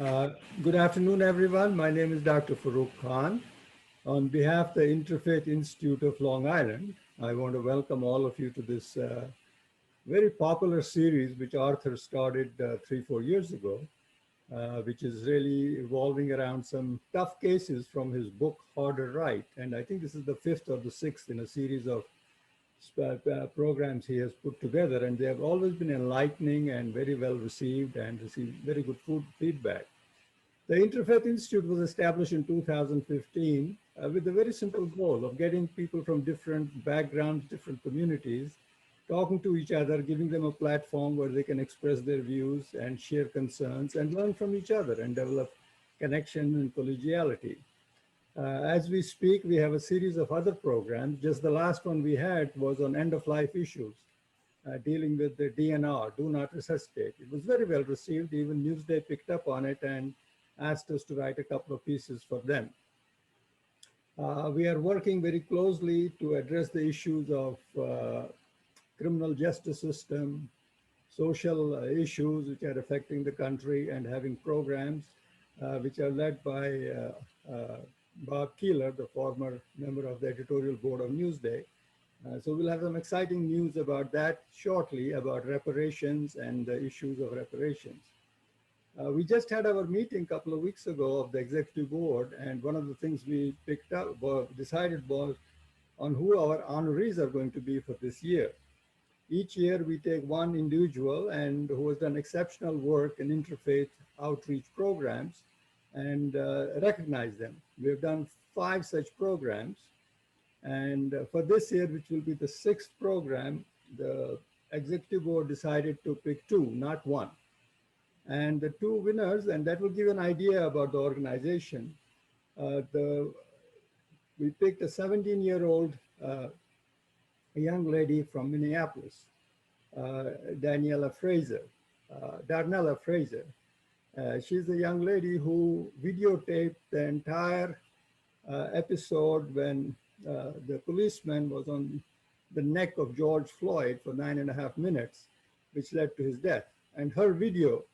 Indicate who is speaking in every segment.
Speaker 1: Uh, Good afternoon, everyone. My name is Dr. Farooq Khan. On behalf of the Interfaith Institute of Long Island, I want to welcome all of you to this very popular series which Arthur started 3, 4 years ago, which is really evolving around some tough cases from his book, Harder Right. And I think this is the fifth or the sixth in a series of programs he has put together, and they have always been enlightening and very well received and received very good feedback. The Interfaith Institute was established in 2015 with a very simple goal of getting people from different backgrounds, different communities, talking to each other, giving them a platform where they can express their views and share concerns and learn from each other and develop connection and collegiality. As we speak, we have a series of other programs. Just the last one we had was on end-of-life issues, dealing with the DNR, do not resuscitate. It was very well received. Even Newsday picked up on it and asked us to write a couple of pieces for them. We are working very closely to address the issues of criminal justice system, social issues which are affecting the country, and having programs which are led by Bob Keeler, the former member of the editorial board of Newsday. So we'll have some exciting news about that shortly, about reparations and the issues of reparations. We just had our meeting a couple of weeks ago of the executive board, and one of the things we picked up, decided was on who our honorees are going to be for this year. Each year we take one individual and who has done exceptional work in interfaith outreach programs and recognize them. We've done 5 such programs. And for this year, which will be the 6th program, the executive board decided to pick 2, not 1. And the 2 winners, and that will give an idea about the organization. We picked a 17-year-old young lady from Minneapolis, Darnella Fraser. She's a young lady who videotaped the entire episode when the policeman was on the neck of George Floyd for 9.5 minutes, which led to his death. And her video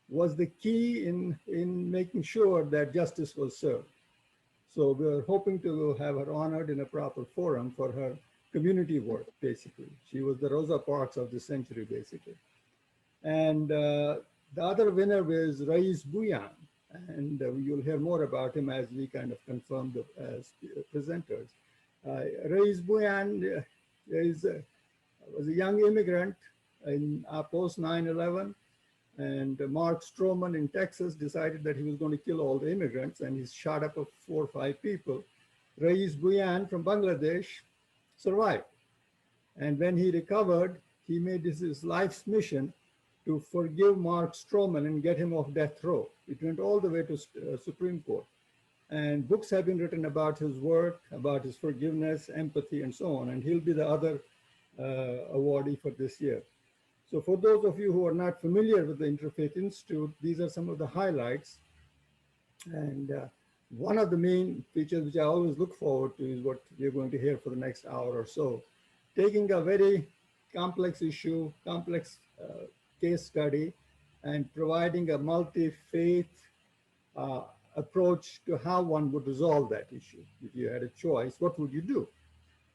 Speaker 1: was the key in making sure that justice was served. So we're hoping to have her honored in a proper forum for her community work, basically. She was the Rosa Parks of the century, basically. And the other winner was Rais Bhuiyan, and you'll hear more about him as we kind of confirm the presenters. Rais Bhuiyan was a young immigrant in post 9/11, and Mark Stroman in Texas decided that he was going to kill all the immigrants, and he shot up 4 or 5 people. Rais Bhuiyan from Bangladesh survived. And when he recovered, he made this his life's mission to forgive Mark Stroman and get him off death row. It went all the way to Supreme Court. And books have been written about his work, about his forgiveness, empathy, and so on. And he'll be the other awardee for this year. So for those of you who are not familiar with the Interfaith Institute, these are some of the highlights. And one of the main features which I always look forward to is what we're going to hear for the next hour or so. Taking a very complex issue, complex case study, and providing a multi-faith approach to how one would resolve that issue. If you had a choice, what would you do?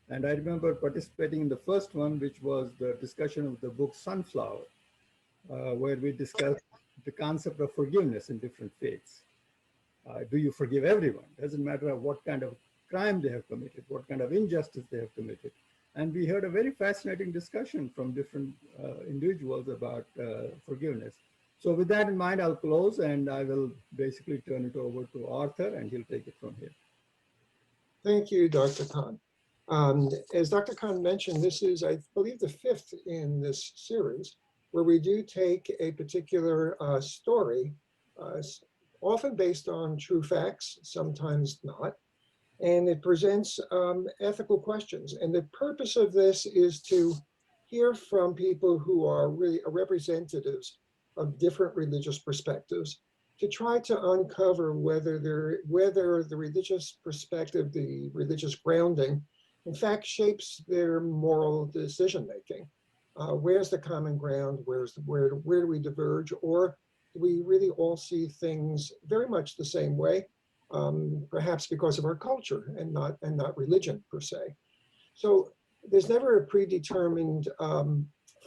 Speaker 1: And I remember participating in the first one, which was the discussion of the book Sunflower, where we discussed the concept of forgiveness in different faiths. Do you forgive everyone? Doesn't matter what kind of crime they have committed, what kind of injustice they have committed. And we heard a very fascinating discussion from different individuals about forgiveness. So with that in mind, I'll close and I will basically turn it over to Arthur and he'll take it from here.
Speaker 2: Thank you, Dr. Khan. As Dr. Khan mentioned, this is, I believe, the 5th in this series where we do take a particular story, often based on true facts, sometimes not, and it presents ethical questions. And the purpose of this is to hear from people who are really representatives of different religious perspectives to try to uncover whether the religious perspective, the religious grounding, in fact, shapes their moral decision-making. Where's the common ground? Where do we diverge? Or we really all see things very much the same way, perhaps because of our culture and not religion per se. So there's never a predetermined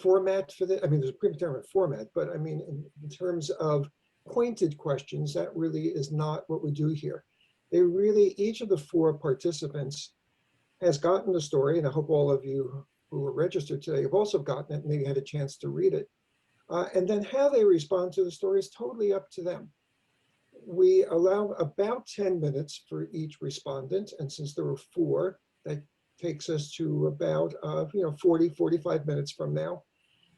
Speaker 2: format for this. I mean, there's a predetermined format, but I mean, in terms of pointed questions, that really is not what we do here. They really, each of the four participants has gotten the story, and I hope all of you who are registered today have also gotten it, maybe had a chance to read it. And then how they respond to the story is totally up to them. We allow about 10 minutes for each respondent, and since there were four, that takes us to about 40, 45 minutes from now.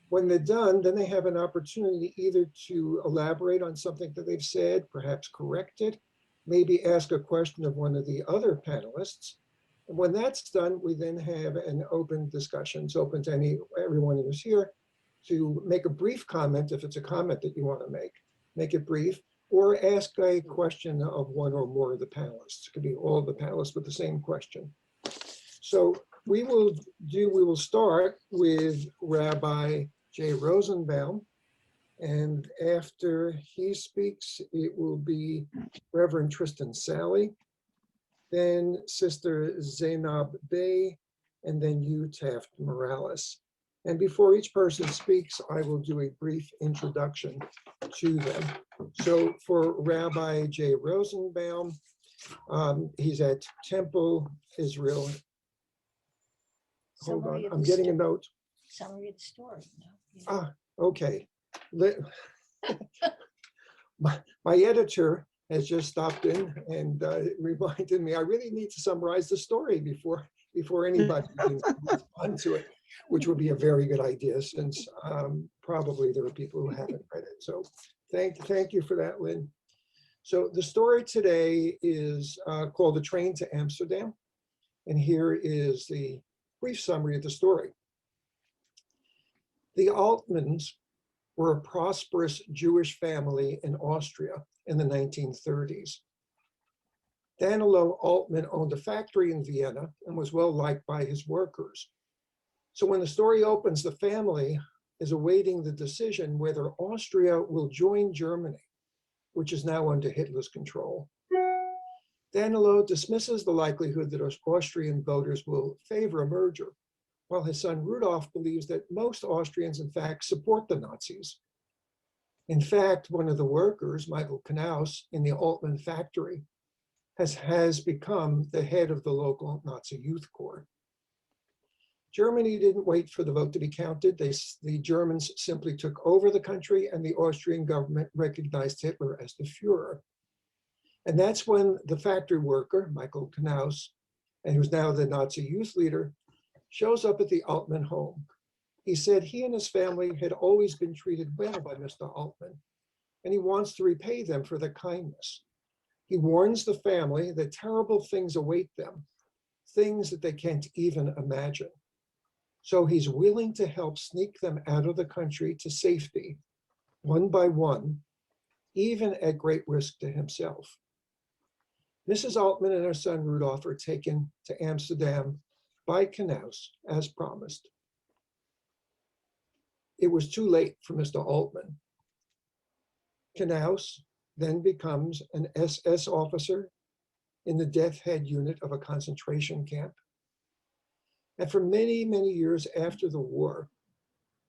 Speaker 2: When they're done, then they have an opportunity either to elaborate on something that they've said, perhaps correct it, maybe ask a question of one of the other panelists. And when that's done, we then have an open discussion. It's open to everyone who's here to make a brief comment, if it's a comment that you want to make it brief, or ask a question of one or more of the panelists. It could be all of the panelists with the same question. So we will start with Rabbi Jay Rosenbaum, and after he speaks, it will be Reverend Tristan Sally, then Sister Zainab Bey, and then you, Taft Morales. And before each person speaks, I will do a brief introduction to them. So for Rabbi Jay Rosenbaum, he's at Temple Israel. Hold on, I'm getting a note.
Speaker 3: Summary of the story.
Speaker 2: Okay. My editor has just stopped in and reminded me I really need to summarize the story before anybody can respond to it, which would be a very good idea since probably there are people who haven't read it. So thank you for that, Lynn. So the story today is called The Train to Amsterdam. And here is the brief summary of the story. The Altmans were a prosperous Jewish family in Austria in the 1930s. Danilo Altman owned a factory in Vienna and was well liked by his workers. So when the story opens, the family is awaiting the decision whether Austria will join Germany, which is now under Hitler's control. Danilo dismisses the likelihood that Austrian voters will favor a merger, while his son Rudolf believes that most Austrians, in fact, support the Nazis. In fact, one of the workers, Michael Knaus, in the Altman factory, has become the head of the local Nazi youth corps. Germany didn't wait for the vote to be counted. The Germans simply took over the country, and the Austrian government recognized Hitler as the Führer. And that's when the factory worker, Michael Knaus, and who's now the Nazi youth leader, shows up at the Altman home. He said he and his family had always been treated well by Mr. Altman, and he wants to repay them for their kindness. He warns the family that terrible things await them, things that they can't even imagine. So he's willing to help sneak them out of the country to safety, one by one, even at great risk to himself. Mrs. Altman and her son Rudolf are taken to Amsterdam by Knaus, as promised. It was too late for Mr. Altman. Knaus then becomes an SS officer in the death head unit of a concentration camp. And for many, many years after the war,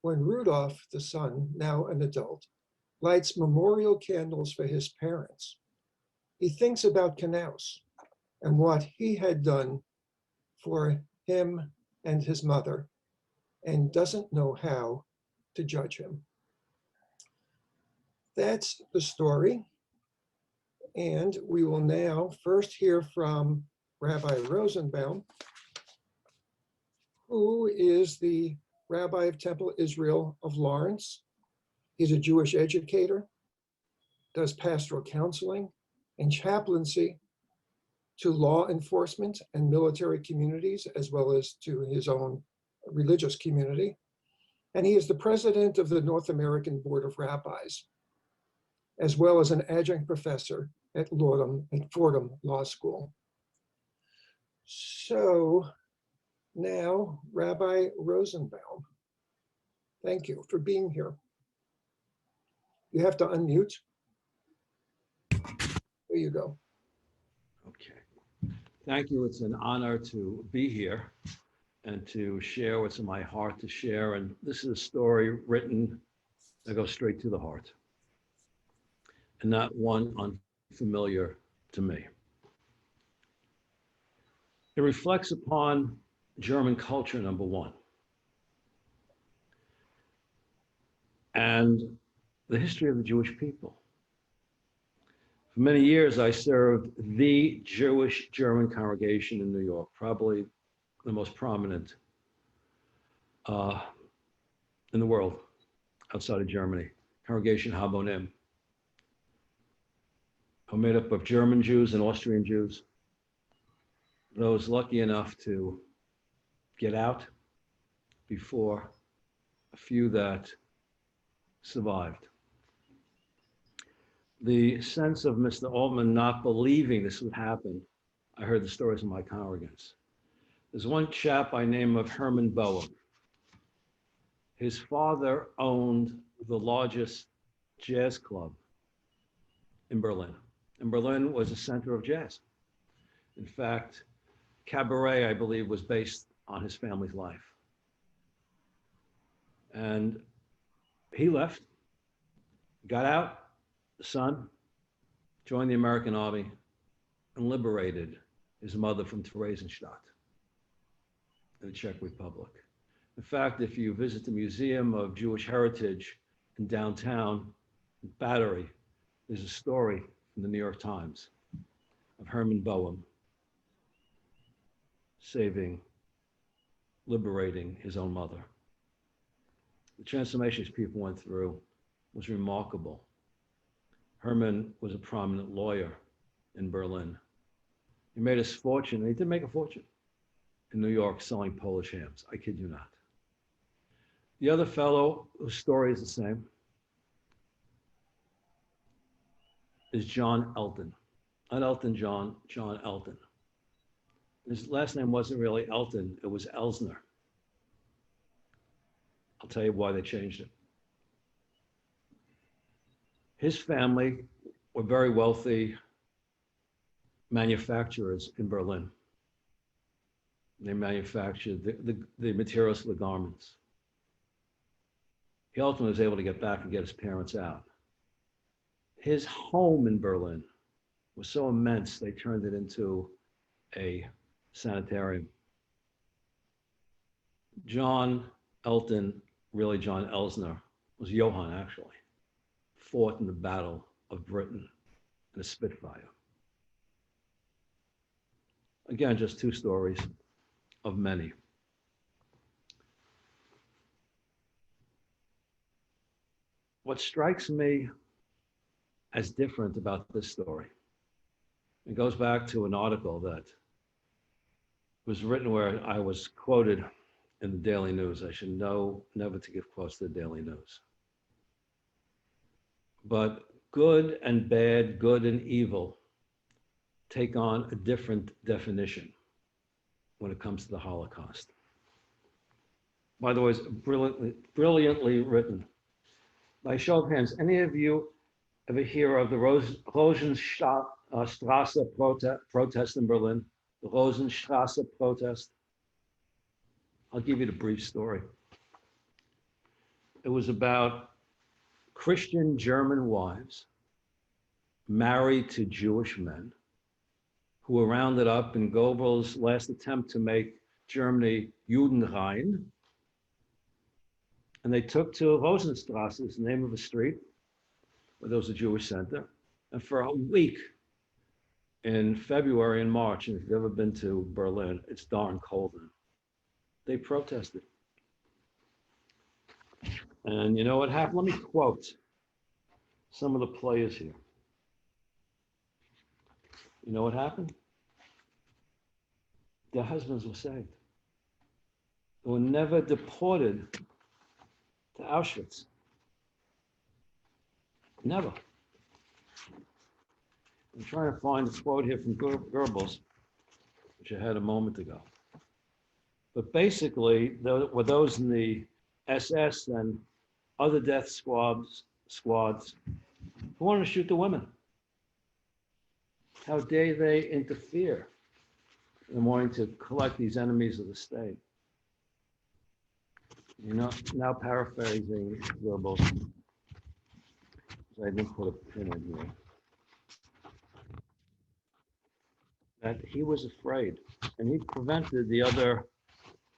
Speaker 2: when Rudolf, the son, now an adult, lights memorial candles for his parents, he thinks about Knaus and what he had done for him and his mother, and doesn't know how to judge him. That's the story. And we will now first hear from Rabbi Rosenbaum, who is the Rabbi of Temple Israel of Lawrence. He's a Jewish educator, does pastoral counseling and chaplaincy to law enforcement and military communities, as well as to his own religious community. And he is the president of the North American Board of Rabbis, as well as an adjunct professor at Fordham Law School. So now, Rabbi Rosenbaum, thank you for being here. You have to unmute. There you go.
Speaker 3: Okay. Thank you. It's an honor to be here and to share what's in my heart to share. And this is a story written that goes straight to the heart and not one unfamiliar to me. It reflects upon German culture, number one, and the history of the Jewish people. For many years, I served the Jewish German congregation in New York, probably the most prominent in the world outside of Germany, Congregation Habonim, made up of German Jews and Austrian Jews. Those lucky enough to get out before a few that survived. The sense of Mr. Altman not believing this would happen, I heard the stories of my congregants. There's one chap by name of Herman Boehm. His father owned the largest jazz club in Berlin. And Berlin was a center of jazz. In fact, cabaret, I believe, was based on his family's life. And he left, got out, the son, joined the American Army, and liberated his mother from Theresienstadt in the Czech Republic. In fact, if you visit the Museum of Jewish Heritage in downtown Battery, there's a story from the New York Times of Herman Boehm liberating his own mother. The transformation these people went through was remarkable. Herman was a prominent lawyer in Berlin. He made his fortune, and he did make a fortune in New York selling Polish hams. I kid you not. The other fellow whose story is the same is John Elton. Not Elton John, John Elton. His last name wasn't really Elton, it was Elsner. I'll tell you why they changed it. His family were very wealthy manufacturers in Berlin. They manufactured the materials for the garments. He ultimately was able to get back and get his parents out. His home in Berlin was so immense, they turned it into a sanitarium. John Elton, really John Elsner, was Johann actually, fought in the Battle of Britain in a Spitfire. Again, just two stories of many. What strikes me as different about this story, it goes back to an article that was written where I was quoted in the Daily News. I should know never to give quotes to the Daily News. But good and bad, good and evil take on a different definition when it comes to the Holocaust. By the way, it's brilliantly written. By show of hands, any of you ever hear of the Rosenstrasse protest in Berlin? The Rosenstrasse protest? I'll give you the brief story. It was about Christian German wives married to Jewish men who were rounded up in Goebbels' last attempt to make Germany Judenrein. And they took to Rosenstrasse, the name of a street, where there was a Jewish center. And for a week in February and March, and if you've ever been to Berlin, it's darn cold. They protested. And you know what happened? Let me quote some of the players here. You know what happened? Their husbands were saved. They were never deported to Auschwitz. Never. I'm trying to find a quote here from Goebbels, which I had a moment ago. But basically, there were those in the SS and other death squads who wanted to shoot the women. How dare they interfere in wanting to collect these enemies of the state? You know, now paraphrasing Goebbels, I didn't put a pin in here, that he was afraid and he prevented the other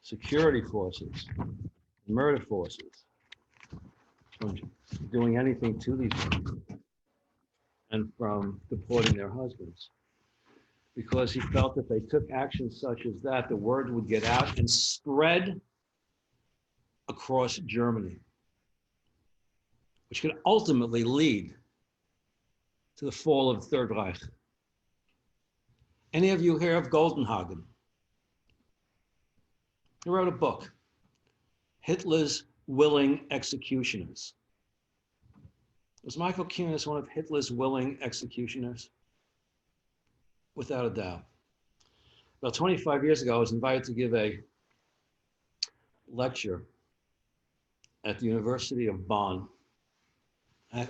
Speaker 3: security forces, murder forces, from doing anything to these women and from deporting their husbands. Because he felt if they took action such as that, the word would get out and spread across Germany, which could ultimately lead to the fall of the Third Reich. Any of you hear of Goldenhagen? He wrote a book, Hitler's Willing Executioners. Was Michael Kunis one of Hitler's willing executioners? Without a doubt. About 25 years ago, I was invited to give a lecture at the University of Bonn,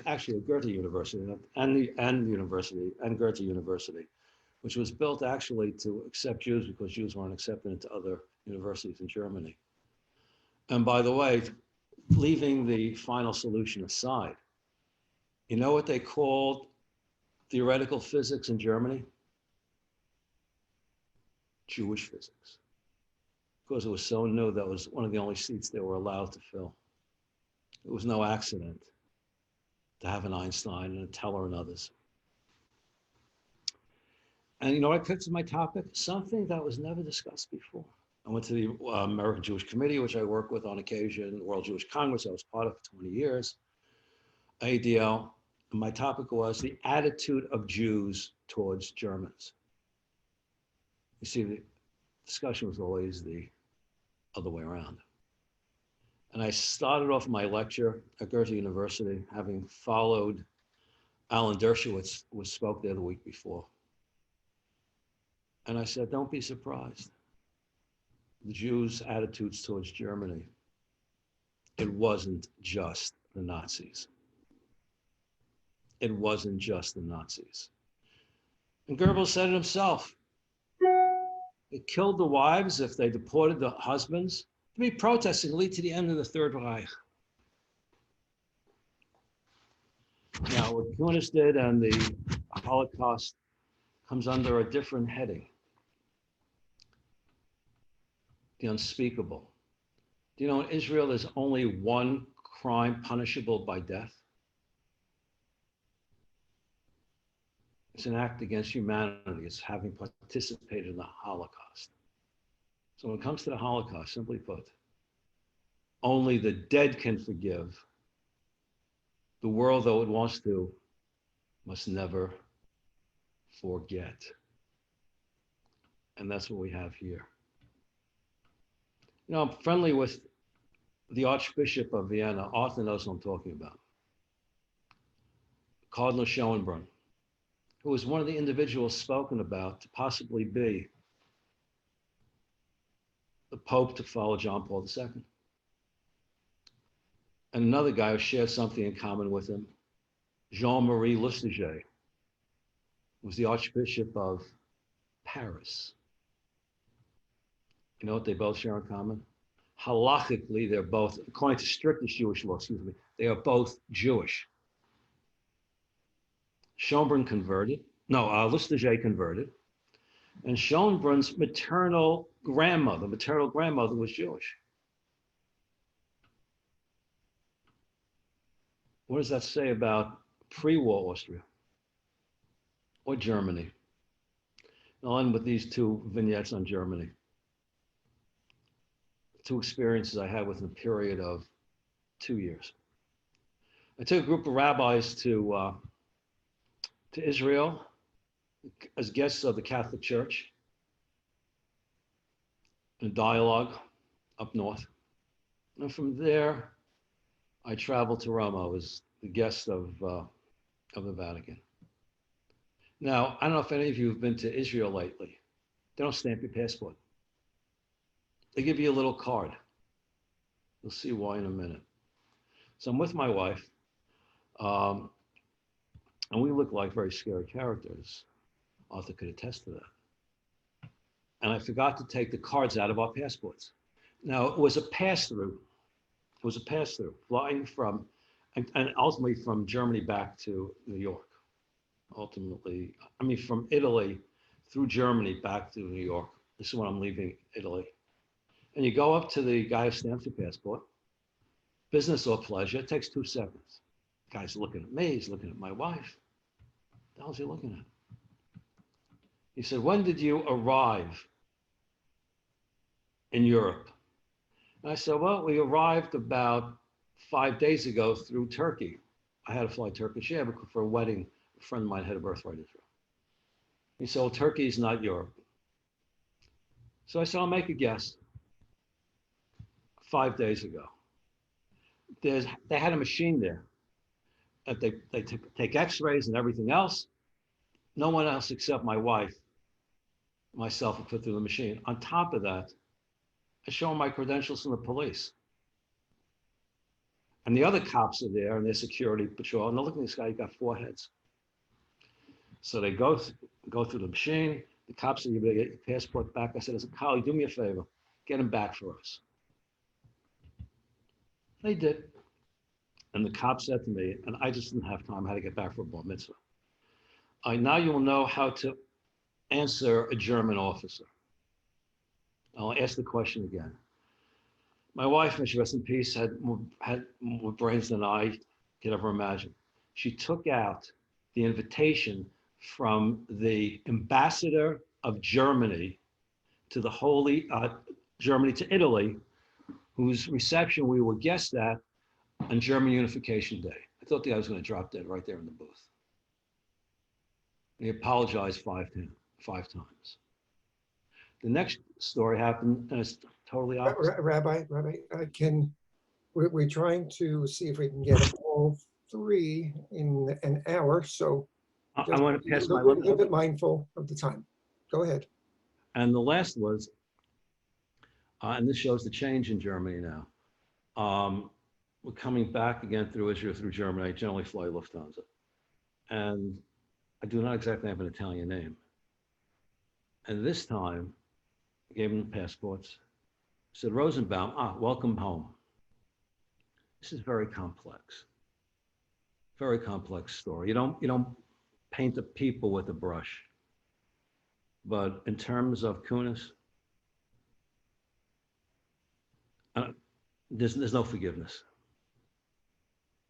Speaker 3: actually at Goethe University, and Goethe University, which was built actually to accept Jews because Jews weren't accepted into other universities in Germany. And by the way, leaving the final solution aside, you know what they called theoretical physics in Germany? Jewish physics. Because it was so new, that was one of the only seats they were allowed to fill. It was no accident to have an Einstein and a Teller and others. And you know what I picked as my topic? Something that was never discussed before. I went to the American Jewish Committee, which I work with on occasion, World Jewish Congress, I was part of for 20 years, ADL. And my topic was the attitude of Jews towards Germans. You see, the discussion was always the other way around. And I started off my lecture at Goethe University, having followed Alan Dershowitz, who spoke there the week before. And I said, don't be surprised. The Jews' attitudes towards Germany, it wasn't just the Nazis. It wasn't just the Nazis. And Goebbels said it himself. It killed the wives if they deported the husbands. To be protesting lead to the end of the Third Reich. Now, what Kunis did and the Holocaust comes under a different heading. The unspeakable. Do you know in Israel there's only one crime punishable by death? It's an act against humanity. It's having participated in the Holocaust. So when it comes to the Holocaust, simply put, only the dead can forgive. The world, though it wants to, must never forget. And that's what we have here. You know, I'm friendly with the Archbishop of Vienna. Arthur knows what I'm talking about. Cardinal Schoenbrunn, who was one of the individuals spoken about to possibly be the Pope to follow John Paul II. And another guy who shared something in common with him, Jean-Marie Lustiger, was the Archbishop of Paris. You know what they both share in common? Halachically, they're both, according to strictest Jewish law, they are both Jewish. Schoenbrunn converted. No, Lustiger converted. And Schoenbrunn's maternal grandmother was Jewish. What does that say about pre-war Austria or Germany? I'll end with these two vignettes on Germany. Two experiences I had within a period of 2 years. I took a group of rabbis to Israel as guests of the Catholic Church in a dialogue up north. And from there, I traveled to Rome. I was the guest of the Vatican. Now, I don't know if any of you have been to Israel lately. They don't stamp your passport. They give you a little card. You'll see why in a minute. So I'm with my wife. Um, and we looked like very scary characters. Arthur could attest to that. And I forgot to take the cards out of our passports. Now, it was a pass-through. It was a pass-through, flying from, and ultimately from Germany back to New York. Ultimately, I mean, from Italy through Germany back to New York. This is when I'm leaving Italy. And you go up to the guy who stamps your passport, business or pleasure, it takes 2 seconds. The guy's looking at me, he's looking at my wife. What the hell is he looking at? He said, when did you arrive in Europe? And I said, well, we arrived about 5 days ago through Turkey. I had to fly Turkish Air for a wedding. A friend of mine had a birthright Israel. He said, well, Turkey is not Europe. So I said, I'll make a guess. 5 days ago. They had a machine there. They take x-rays and everything else. No one else except my wife, myself, would put through the machine. On top of that, I show them my credentials from the police. And the other cops are there and their security patrol. And they're looking at this guy, he got 4 heads. So they go through the machine. The cops said, you better get your passport back. I said, as a colleague, do me a favor, get him back for us. They did. And the cop said to me, and I just didn't have time, I had to get back for a bar mitzvah. Now you will know how to answer a German officer. I'll ask the question again. My wife, may she rest in peace, had more brains than I could ever imagine. She took out the invitation from the ambassador of Germany to the Holy Germany to Italy, whose reception we were guests at on German Unification Day. I thought the guy was going to drop dead right there in the booth. He apologized 5 times. The next story happened, and it's totally opposite.
Speaker 2: Rabbi, we're trying to see if we can get all 3 in an hour. So
Speaker 3: I want to pass my
Speaker 2: a little bit mindful of the time. Go ahead.
Speaker 3: And the last was, and this shows the change in Germany now. We're coming back again through Israel, through Germany. I generally fly Lufthansa. And I do not exactly have an Italian name. And this time, I gave them the passports. I said, Rosenbaum, welcome home. This is very complex story. You don't paint the people with a brush. But in terms of Kunis, there's no forgiveness.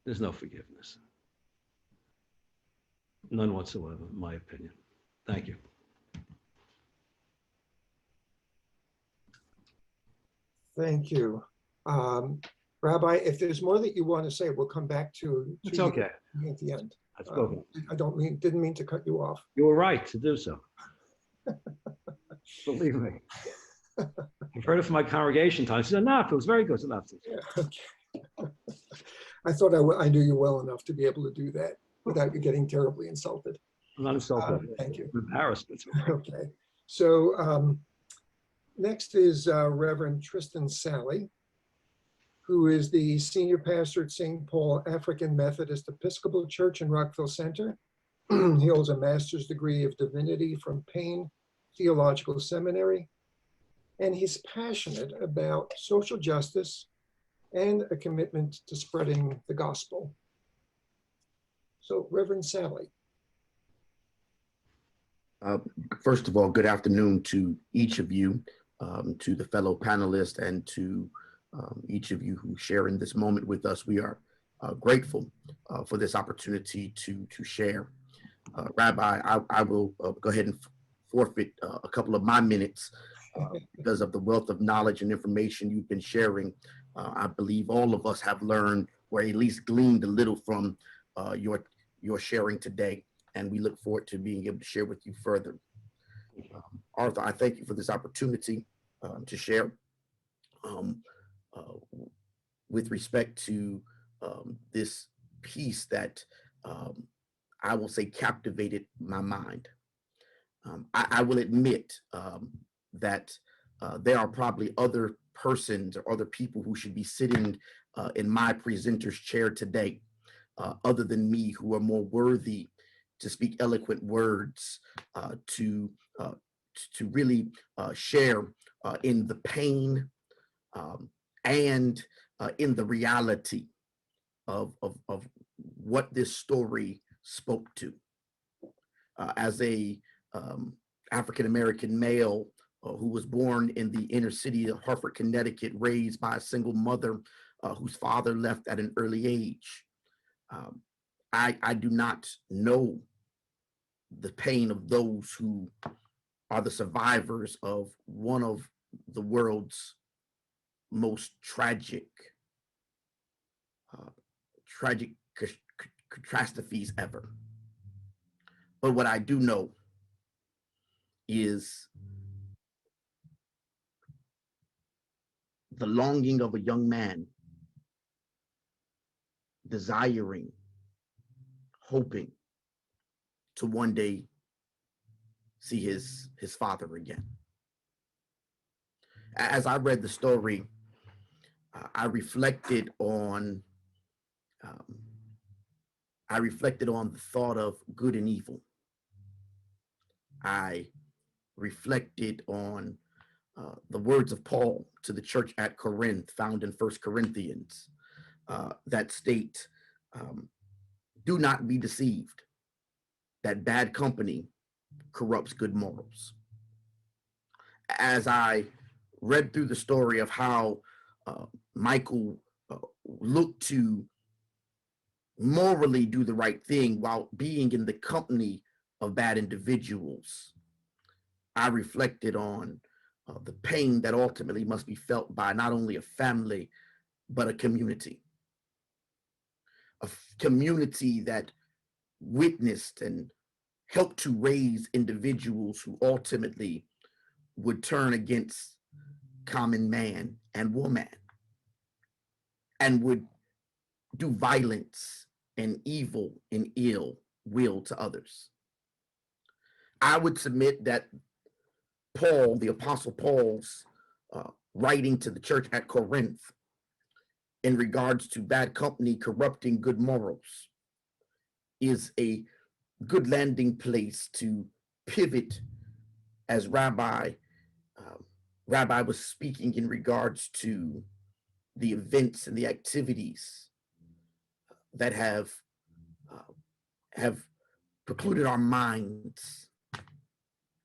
Speaker 3: There's no forgiveness. None whatsoever, in my opinion. Thank you.
Speaker 2: Thank you. Rabbi, if there's more that you want to say, we'll come back to
Speaker 3: It's okay.
Speaker 2: at the end.
Speaker 3: I've spoken.
Speaker 2: I didn't mean to cut you off.
Speaker 3: You were right to do so. Believe me. I've heard it from my congregation times. I said, enough. It was very good. Enough.
Speaker 2: Yeah, okay. I thought I knew you well enough to be able to do that without you getting terribly insulted.
Speaker 3: I'm not insulted.
Speaker 2: Thank you.
Speaker 3: I'm embarrassed.
Speaker 2: Okay. So next is Reverend Tristan Sally, who is the senior pastor at St. Paul African Methodist Episcopal Church in Rockville Center. He holds a master's degree of divinity from Payne Theological Seminary, and he's passionate about social justice and a commitment to spreading the gospel. So, Reverend Sally.
Speaker 4: First of all, good afternoon to each of you, to the fellow panelists, and to each of you who share in this moment with us. We are grateful for this opportunity to share. Rabbi, I will go ahead and forfeit a couple of my minutes because of the wealth of knowledge and information you've been sharing. I believe all of us have learned, or at least gleaned a little from your sharing today, and we look forward to being able to share with you further. Arthur, I thank you for this opportunity to share. With respect to this piece that I will say captivated my mind. I will admit that there are probably other persons or other people who should be sitting in my presenter's chair today. other than me who are more worthy to speak eloquent words, to really share in the pain and in the reality of what this story spoke to. As a African-American male who was born in the inner city of Hartford, Connecticut, raised by a single mother whose father left at an early age, I do not know the pain of those who are the survivors of one of the world's most tragic tragic catastrophes ever. But what I do know is the longing of a young man desiring, hoping to one day see his father again. As I read the story, I reflected on the thought of good and evil. I reflected on the words of Paul to the church at Corinth, found in 1 Corinthians, that state, do not be deceived, that bad company corrupts good morals. As I read through the story of how Michael looked to morally do the right thing while being in the company of bad individuals, I reflected on the pain that ultimately must be felt by not only a family, but a community that witnessed and helped to raise individuals who ultimately would turn against common man and woman and would do violence and evil and ill will to others. I would submit that Paul, the Apostle Paul's writing to the church at Corinth in regards to bad company corrupting good morals is a good landing place to pivot as Rabbi was speaking in regards to the events and the activities that have precluded our minds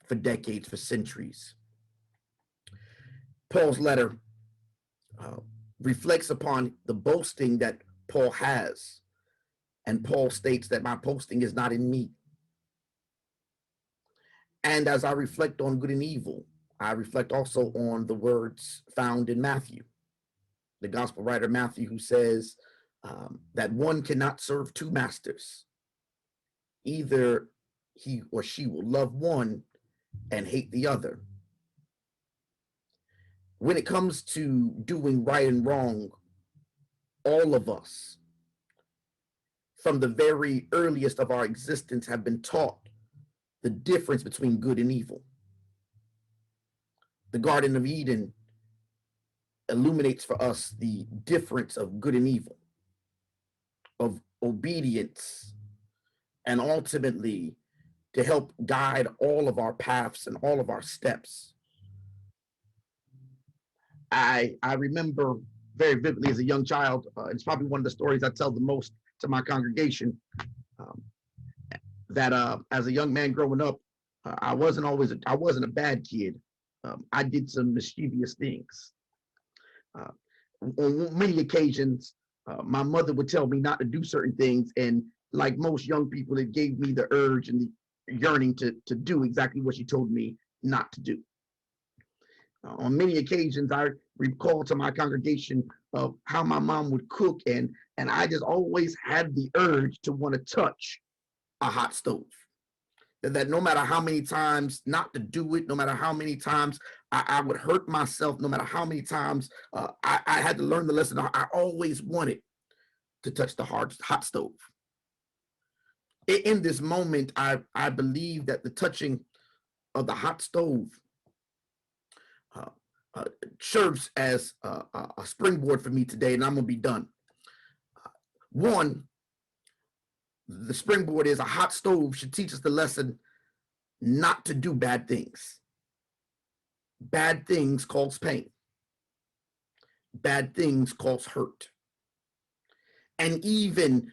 Speaker 4: for decades, for centuries. Paul's letter reflects upon the boasting that Paul has. And Paul states that my boasting is not in me. And as I reflect on good and evil, I reflect also on the words found in Matthew, the gospel writer Matthew, who says that one cannot serve two masters. Either he or she will love one and hate the other. When it comes to doing right and wrong, all of us, from the very earliest of our existence, have been taught the difference between good and evil. The Garden of Eden illuminates for us the difference of good and evil, of obedience, and ultimately to help guide all of our paths and all of our steps. I remember very vividly as a young child, it's probably one of the stories I tell the most to my congregation, that as a young man growing up, I wasn't a bad kid. I did some mischievous things. On many occasions, my mother would tell me not to do certain things, and like most young people, it gave me the urge and the yearning to do exactly what she told me not to do. On many occasions, I recall to my congregation of how my mom would cook, and I just always had the urge to want to touch a hot stove. That no matter how many times not to do it, no matter how many times I would hurt myself, no matter how many times I had to learn the lesson, I always wanted to touch the hot stove. In this moment, I believe that the touching of the hot stove serves as a springboard for me today, and I'm gonna be done. One, the springboard is a hot stove should teach us the lesson not to do bad things. Bad things cause pain. Bad things cause hurt. And even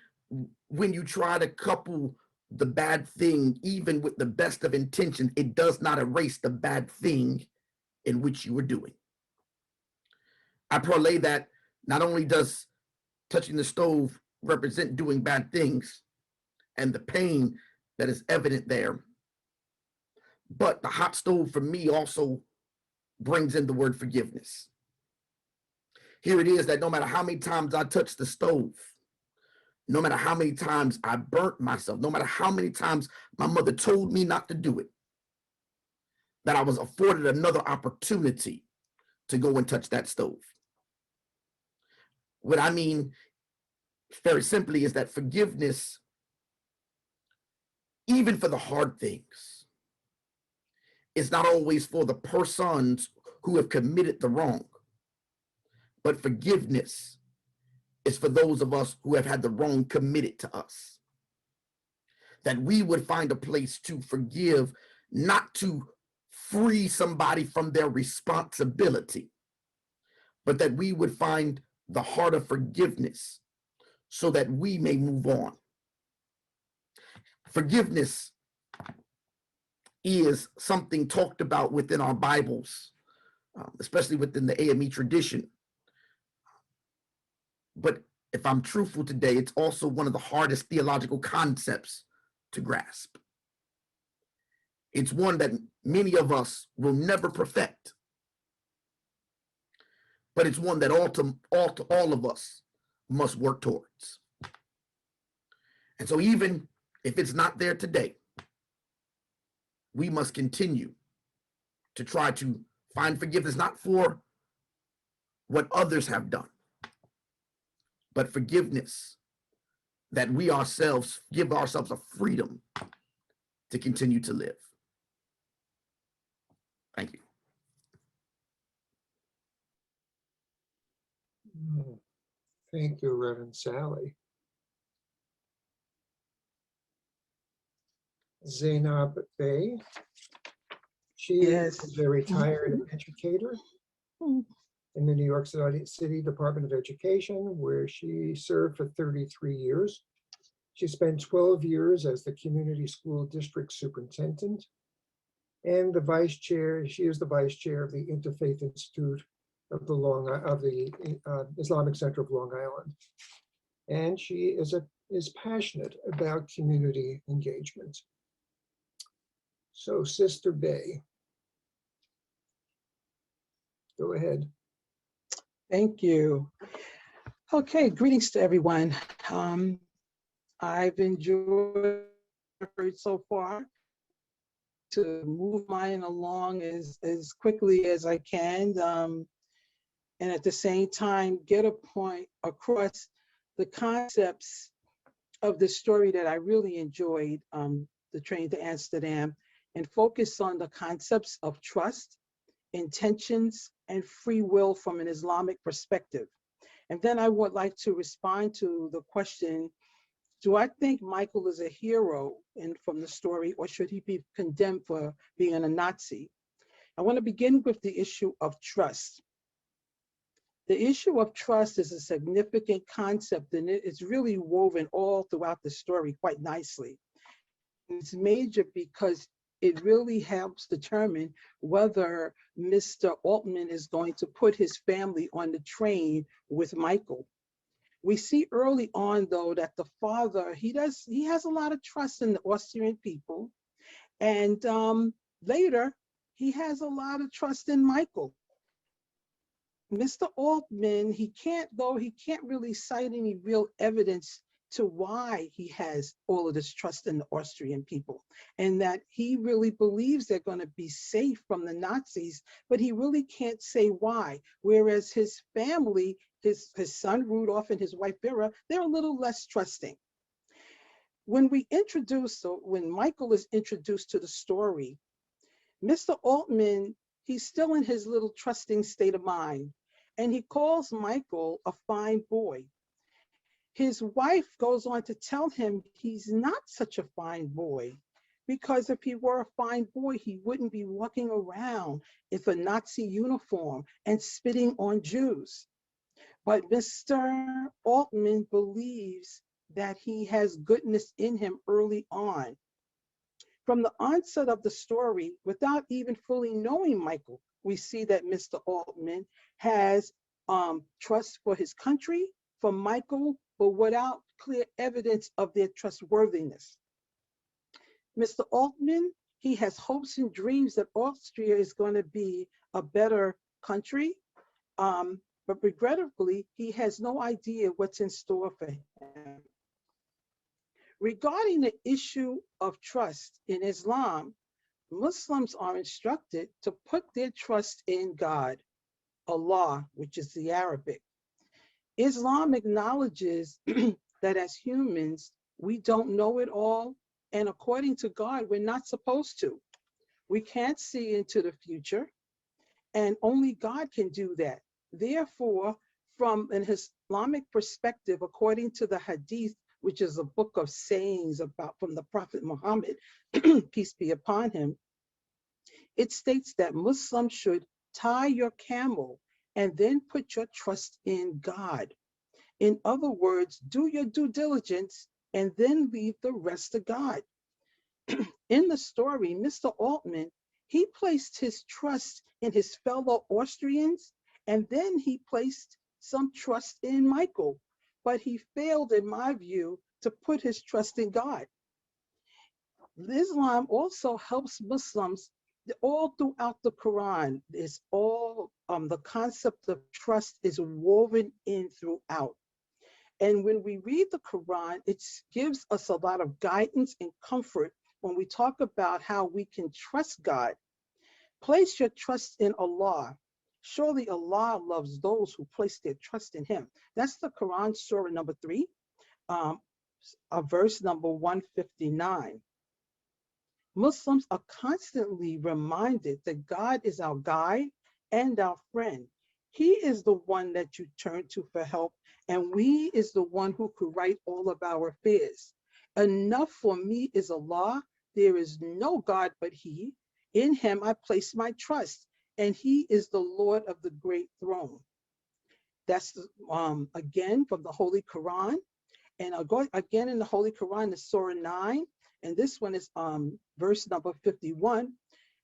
Speaker 4: when you try to couple the bad thing, even with the best of intentions, it does not erase the bad thing in which you were doing. I parlay that not only does touching the stove represent doing bad things and the pain that is evident there, but the hot stove for me also brings in the word forgiveness. Here it is that no matter how many times I touch the stove, no matter how many times I burnt myself, no matter how many times my mother told me not to do it, that I was afforded another opportunity to go and touch that stove. What I mean, very simply, is that forgiveness, even for the hard things, is not always for the persons who have committed the wrong, but forgiveness is for those of us who have had the wrong committed to us. That we would find a place to forgive, not to free somebody from their responsibility, but that we would find the heart of forgiveness so that we may move on. Forgiveness is something talked about within our Bibles, especially within the AME tradition. But if I'm truthful today, it's also one of the hardest theological concepts to grasp. It's one that many of us will never perfect, but it's one that all of us must work towards. And so even if it's not there today, we must continue to try to find forgiveness, not for what others have done, but forgiveness that we ourselves give ourselves a freedom to continue to live. Thank you.
Speaker 2: Thank you, Reverend Sally. Zainab Bey. She is a retired educator in the New York City Department of Education, where she served for 33 years. She spent 12 years as the community school district superintendent and the vice chair. She is the vice chair of the Interfaith Institute of the Islamic Center of Long Island. And she is passionate about community engagement. So, Sister Bey, go ahead.
Speaker 5: Thank you. Okay, greetings to everyone. I've enjoyed it so far to move mine along as quickly as I can, and at the same time get a point across the concepts of the story that I really enjoyed, the train to Amsterdam, and focus on the concepts of trust, intentions, and free will from an Islamic perspective. And then I would like to respond to the question, do I think Michael is a hero from the story, or should he be condemned for being a Nazi? I want to begin with the issue of trust. The issue of trust is a significant concept, and it's really woven all throughout the story quite nicely. It's major because it really helps determine whether Mr. Altman is going to put his family on the train with Michael. We see early on, though, that the father, he has a lot of trust in the Austrian people. And later, he has a lot of trust in Michael. Mr. Altman, he can't really cite any real evidence to why he has all of this trust in the Austrian people, and that he really believes they're going to be safe from the Nazis, but he really can't say why. Whereas his family, his son Rudolph and his wife Vera, they're a little less trusting. When Michael is introduced to the story, Mr. Altman, he's still in his little trusting state of mind, and he calls Michael a fine boy. His wife goes on to tell him he's not such a fine boy, because if he were a fine boy, he wouldn't be walking around in a Nazi uniform and spitting on Jews. But Mr. Altman believes that he has goodness in him early on. From the onset of the story, without even fully knowing Michael, we see that Mr. Altman has trust for his country, for Michael, but without clear evidence of their trustworthiness. Mr. Altman, he has hopes and dreams that Austria is going to be a better country, but regrettably, he has no idea what's in store for him. Regarding the issue of trust in Islam, Muslims are instructed to put their trust in God, Allah, which is the Arabic. Islam acknowledges that as humans, we don't know it all, and according to God, we're not supposed to. We can't see into the future, and only God can do that. Therefore, from an Islamic perspective, according to the Hadith, which is a book of sayings about from the Prophet Muhammad, peace be upon him, it states that Muslims should tie your camel and then put your trust in God. In other words, do your due diligence and then leave the rest to God. In the story, Mr. Altman, he placed his trust in his fellow Austrians, and then he placed some trust in Michael, but he failed, in my view, to put his trust in God. Islam also helps Muslims all throughout the Quran. It's all the concept of trust is woven in throughout. And when we read the Quran, it gives us a lot of guidance and comfort when we talk about how we can trust God. Place your trust in Allah. Surely Allah loves those who place their trust in him. That's the Quran, Surah number 3, verse number 159. Muslims are constantly reminded that God is our guide and our friend. He is the one that you turn to for help, and we is the one who could right all of our affairs. Enough for me is Allah. There is no God but he. In him I place my trust, and he is the Lord of the great throne. That's again from the Holy Quran. And I'll go again in the Holy Quran, the Surah 9, and this one is verse number 51.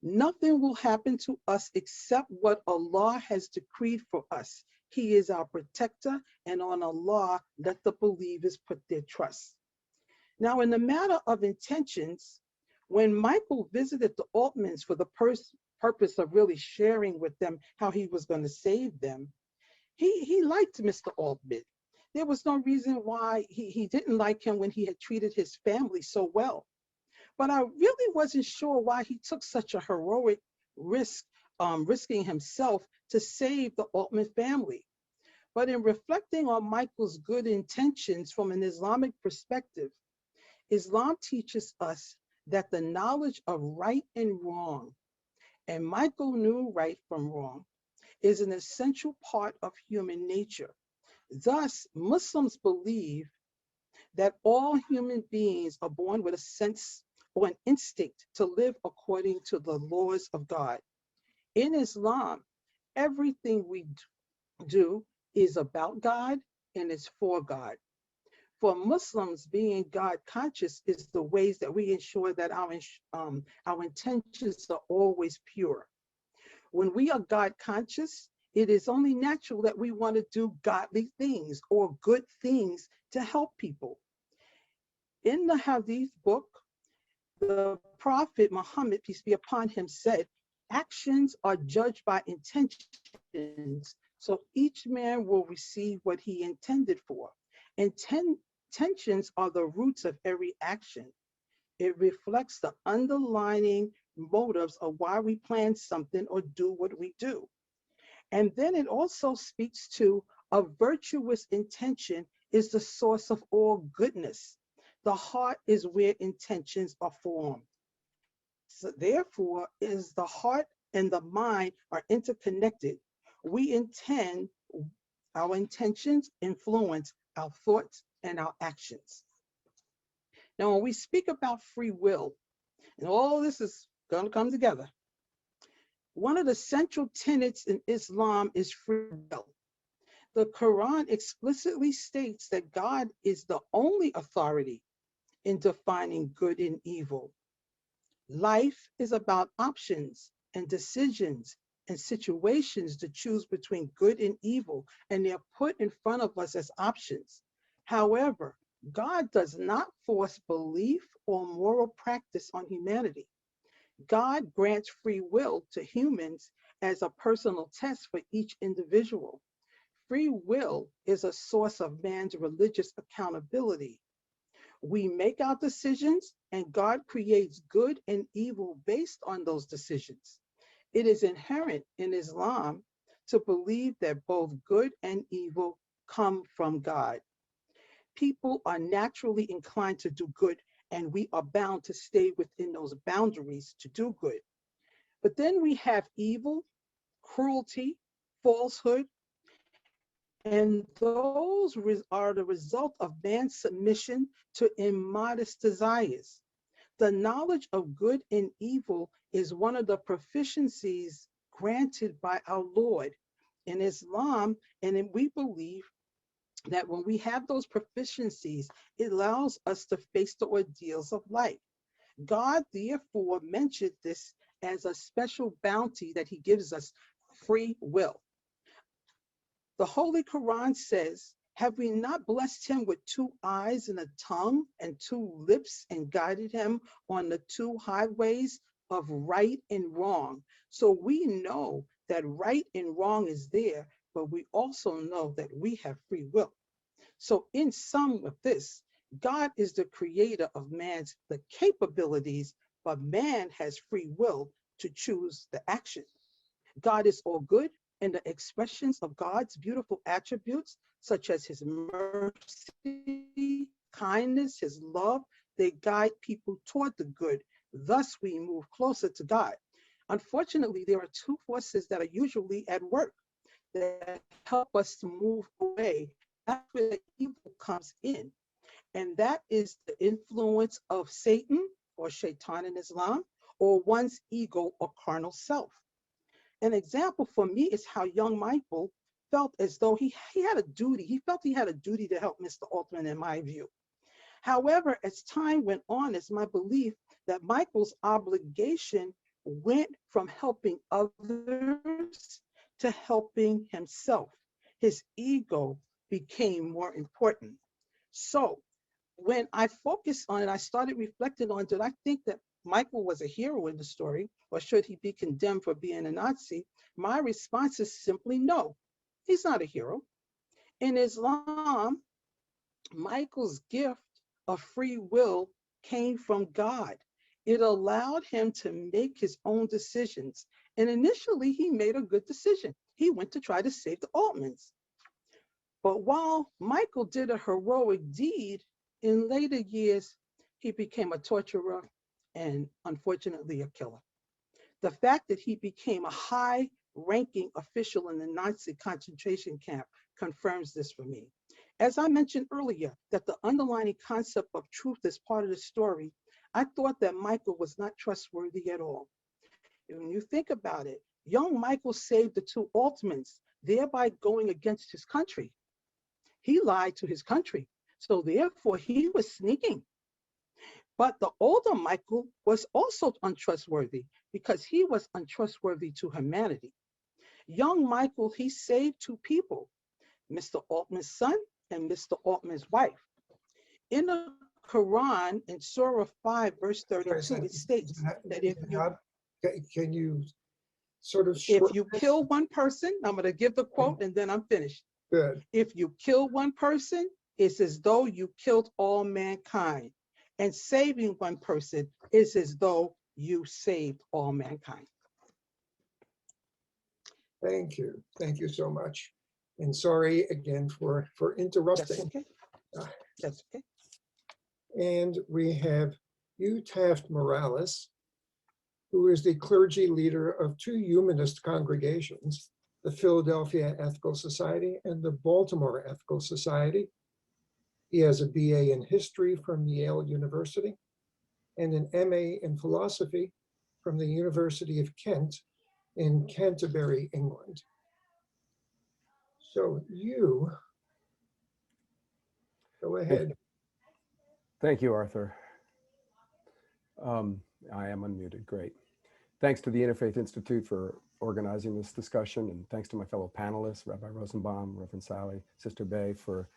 Speaker 5: Nothing will happen to us except what Allah has decreed for us. He is our protector, and on Allah let the believers put their trust. Now, in the matter of intentions, when Michael visited the Altmans for the purpose of really sharing with them how he was going to save them, he liked Mr. Altman. There was no reason why he didn't like him when he had treated his family so well. But I really wasn't sure why he took such a heroic risk, risking himself to save the Altman family. But in reflecting on Michael's good intentions from an Islamic perspective, Islam teaches us that the knowledge of right and wrong, and Michael knew right from wrong, is an essential part of human nature. Thus, Muslims believe that all human beings are born with a sense or an instinct to live according to the laws of God. In Islam, everything we do is about God and is for God. For Muslims, being God conscious is the ways that we ensure that our intentions are always pure. When we are God conscious, it is only natural that we want to do godly things or good things to help people. In the Hadith book, the Prophet Muhammad, peace be upon him, said, actions are judged by intentions, so each man will receive what he intended for. Intentions are the roots of every action. It reflects the underlying motives of why we plan something or do what we do. And then it also speaks to a virtuous intention is the source of all goodness. The heart is where intentions are formed. So therefore, as the heart and the mind are interconnected, our intentions influence our thoughts and our actions. Now, when we speak about free will, and all this is going to come together, one of the central tenets in Islam is free will. The Quran explicitly states that God is the only authority in defining good and evil. Life is about options and decisions and situations to choose between good and evil, and they're put in front of us as options. However, God does not force belief or moral practice on humanity. God grants free will to humans as a personal test for each individual. Free will is a source of man's religious accountability. We make our decisions, and God creates good and evil based on those decisions. It is inherent in Islam to believe that both good and evil come from God. People are naturally inclined to do good, and we are bound to stay within those boundaries to do good. But then we have evil, cruelty, falsehood, and those are the result of man's submission to immodest desires. The knowledge of good and evil is one of the proficiencies granted by our Lord in Islam, and we believe that when we have those proficiencies, it allows us to face the ordeals of life. God therefore mentioned this as a special bounty that he gives us, free will. The Holy Quran says, have we not blessed him with 2 eyes and a tongue and 2 lips and guided him on the 2 highways of right and wrong? So we know that right and wrong is there, but we also know that we have free will. So in sum of this, God is the creator of man's the capabilities, but man has free will to choose the action. God is all good, and the expressions of God's beautiful attributes, such as his mercy, kindness, his love, they guide people toward the good. Thus, we move closer to God. Unfortunately, there are 2 forces that are usually at work that help us to move away. That's where the evil comes in. And that is the influence of Satan, or Shaitan in Islam, or one's ego or carnal self. An example for me is how young Michael felt as though he had a duty. He felt he had a duty to help Mr. Altman, in my view. However, as time went on, it's my belief that Michael's obligation went from helping others to helping himself. His ego became more important. So when I focused on it, I started reflecting on, did I think that Michael was a hero in the story, or should he be condemned for being a Nazi? My response is simply no, he's not a hero. In Islam, Michael's gift of free will came from God. It allowed him to make his own decisions. And initially, he made a good decision. He went to try to save the Altmans. But while Michael did a heroic deed, in later years, he became a torturer and unfortunately a killer. The fact that he became a high-ranking official in the Nazi concentration camp confirms this for me. As I mentioned earlier, that the underlying concept of truth is part of the story, I thought that Michael was not trustworthy at all. When you think about it, young Michael saved the 2 Altmans, thereby going against his country. He lied to his country, so therefore he was sneaking. But the older Michael was also untrustworthy because he was untrustworthy to humanity. Young Michael, he saved 2 people, Mr. Altman's son and Mr. Altman's wife. In the Quran, in Surah 5, verse 32, it states that
Speaker 2: Can you sort of
Speaker 5: if you kill one person, I'm going to give the quote and then I'm finished.
Speaker 2: Good.
Speaker 5: If you kill one person, it's as though you killed all mankind. And saving one person is as though you saved all mankind.
Speaker 2: Thank you. Thank you so much. And sorry again for interrupting.
Speaker 5: That's okay. That's okay.
Speaker 2: And we have Hugh Taft Morales, who is the clergy leader of 2 humanist congregations, the Philadelphia Ethical Society and the Baltimore Ethical Society. He has a BA in history from Yale University and an MA in philosophy from the University of Kent in Canterbury, England. So you go ahead.
Speaker 6: Thank you, Arthur. I am unmuted, great. Thanks to the Interfaith Institute for organizing this discussion, and thanks to my fellow panelists, Rabbi Rosenbaum, Reverend Sally, Sister Bay, for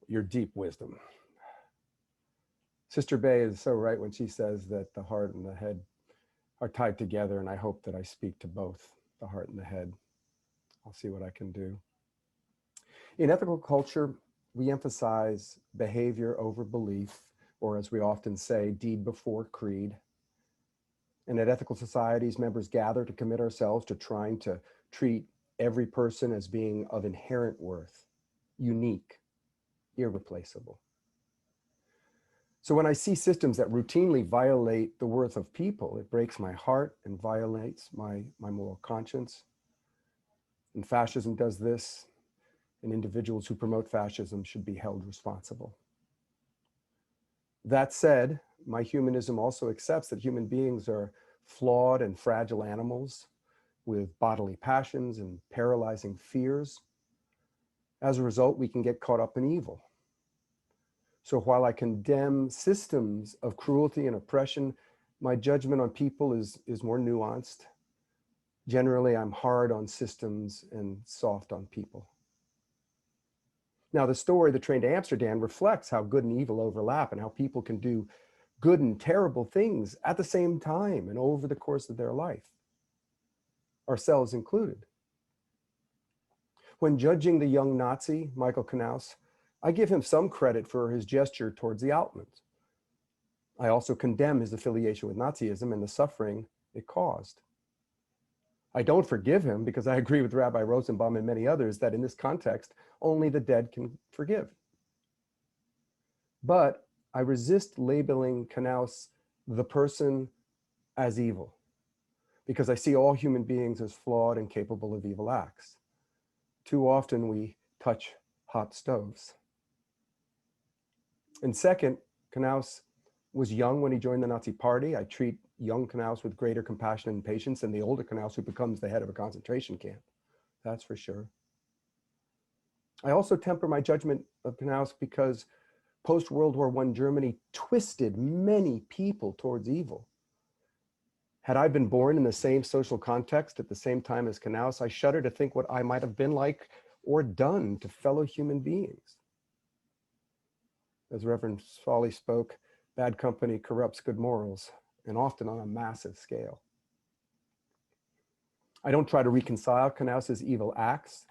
Speaker 6: your deep wisdom. Sister Bay is so right when she says that the heart and the head are tied together, and I hope that I speak to both the heart and the head. I'll see what I can do. In ethical culture, we emphasize behavior over belief, or as we often say, deed before creed. And at ethical societies, members gather to commit ourselves to trying to treat every person as being of inherent worth, unique, irreplaceable. So when I see systems that routinely violate the worth of people, it breaks my heart and violates my moral conscience. And fascism does this, and individuals who promote fascism should be held responsible. That said, my humanism also accepts that human beings are flawed and fragile animals with bodily passions and paralyzing fears. As a result, we can get caught up in evil. So while I condemn systems of cruelty and oppression, my judgment on people is more nuanced. Generally, I'm hard on systems and soft on people. Now, the story, The Train to Amsterdam, reflects how good and evil overlap and how people can do good and terrible things at the same time and over the course of their life, ourselves included. When judging the young Nazi, Michael Knaus, I give him some credit for his gesture towards the Altmans. I also condemn his affiliation with Nazism and the suffering it caused. I don't forgive him because I agree with Rabbi Rosenbaum and many others that in this context, only the dead can forgive. But I resist labeling Knaus the person as evil because I see all human beings as flawed and capable of evil acts. Too often we touch hot stoves. And second, Knaus was young when he joined the Nazi Party. I treat young Knaus with greater compassion and patience than the older Knaus who becomes the head of a concentration camp. That's for sure. I also temper my judgment of Knaus because post-World War I Germany twisted many people towards evil. Had I been born in the same social context at the same time as Knaus, I shudder to think what I might have been like or done to fellow human beings. As Reverend Swally spoke, bad company corrupts good morals, and often on a massive scale. I don't try to reconcile Knaus's evil acts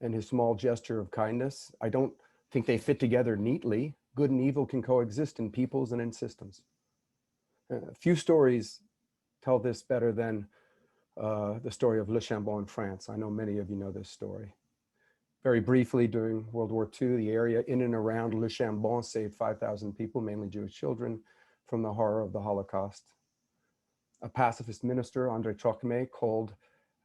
Speaker 6: and his small gesture of kindness. I don't think they fit together neatly. Good and evil can coexist in peoples and in systems. Few stories tell this better than the story of Le Chambon in France. I know many of you know this story. Very briefly, during World War II, the area in and around Le Chambon saved 5,000 people, mainly Jewish children, from the horror of the Holocaust. A pacifist minister, André Trocmé, called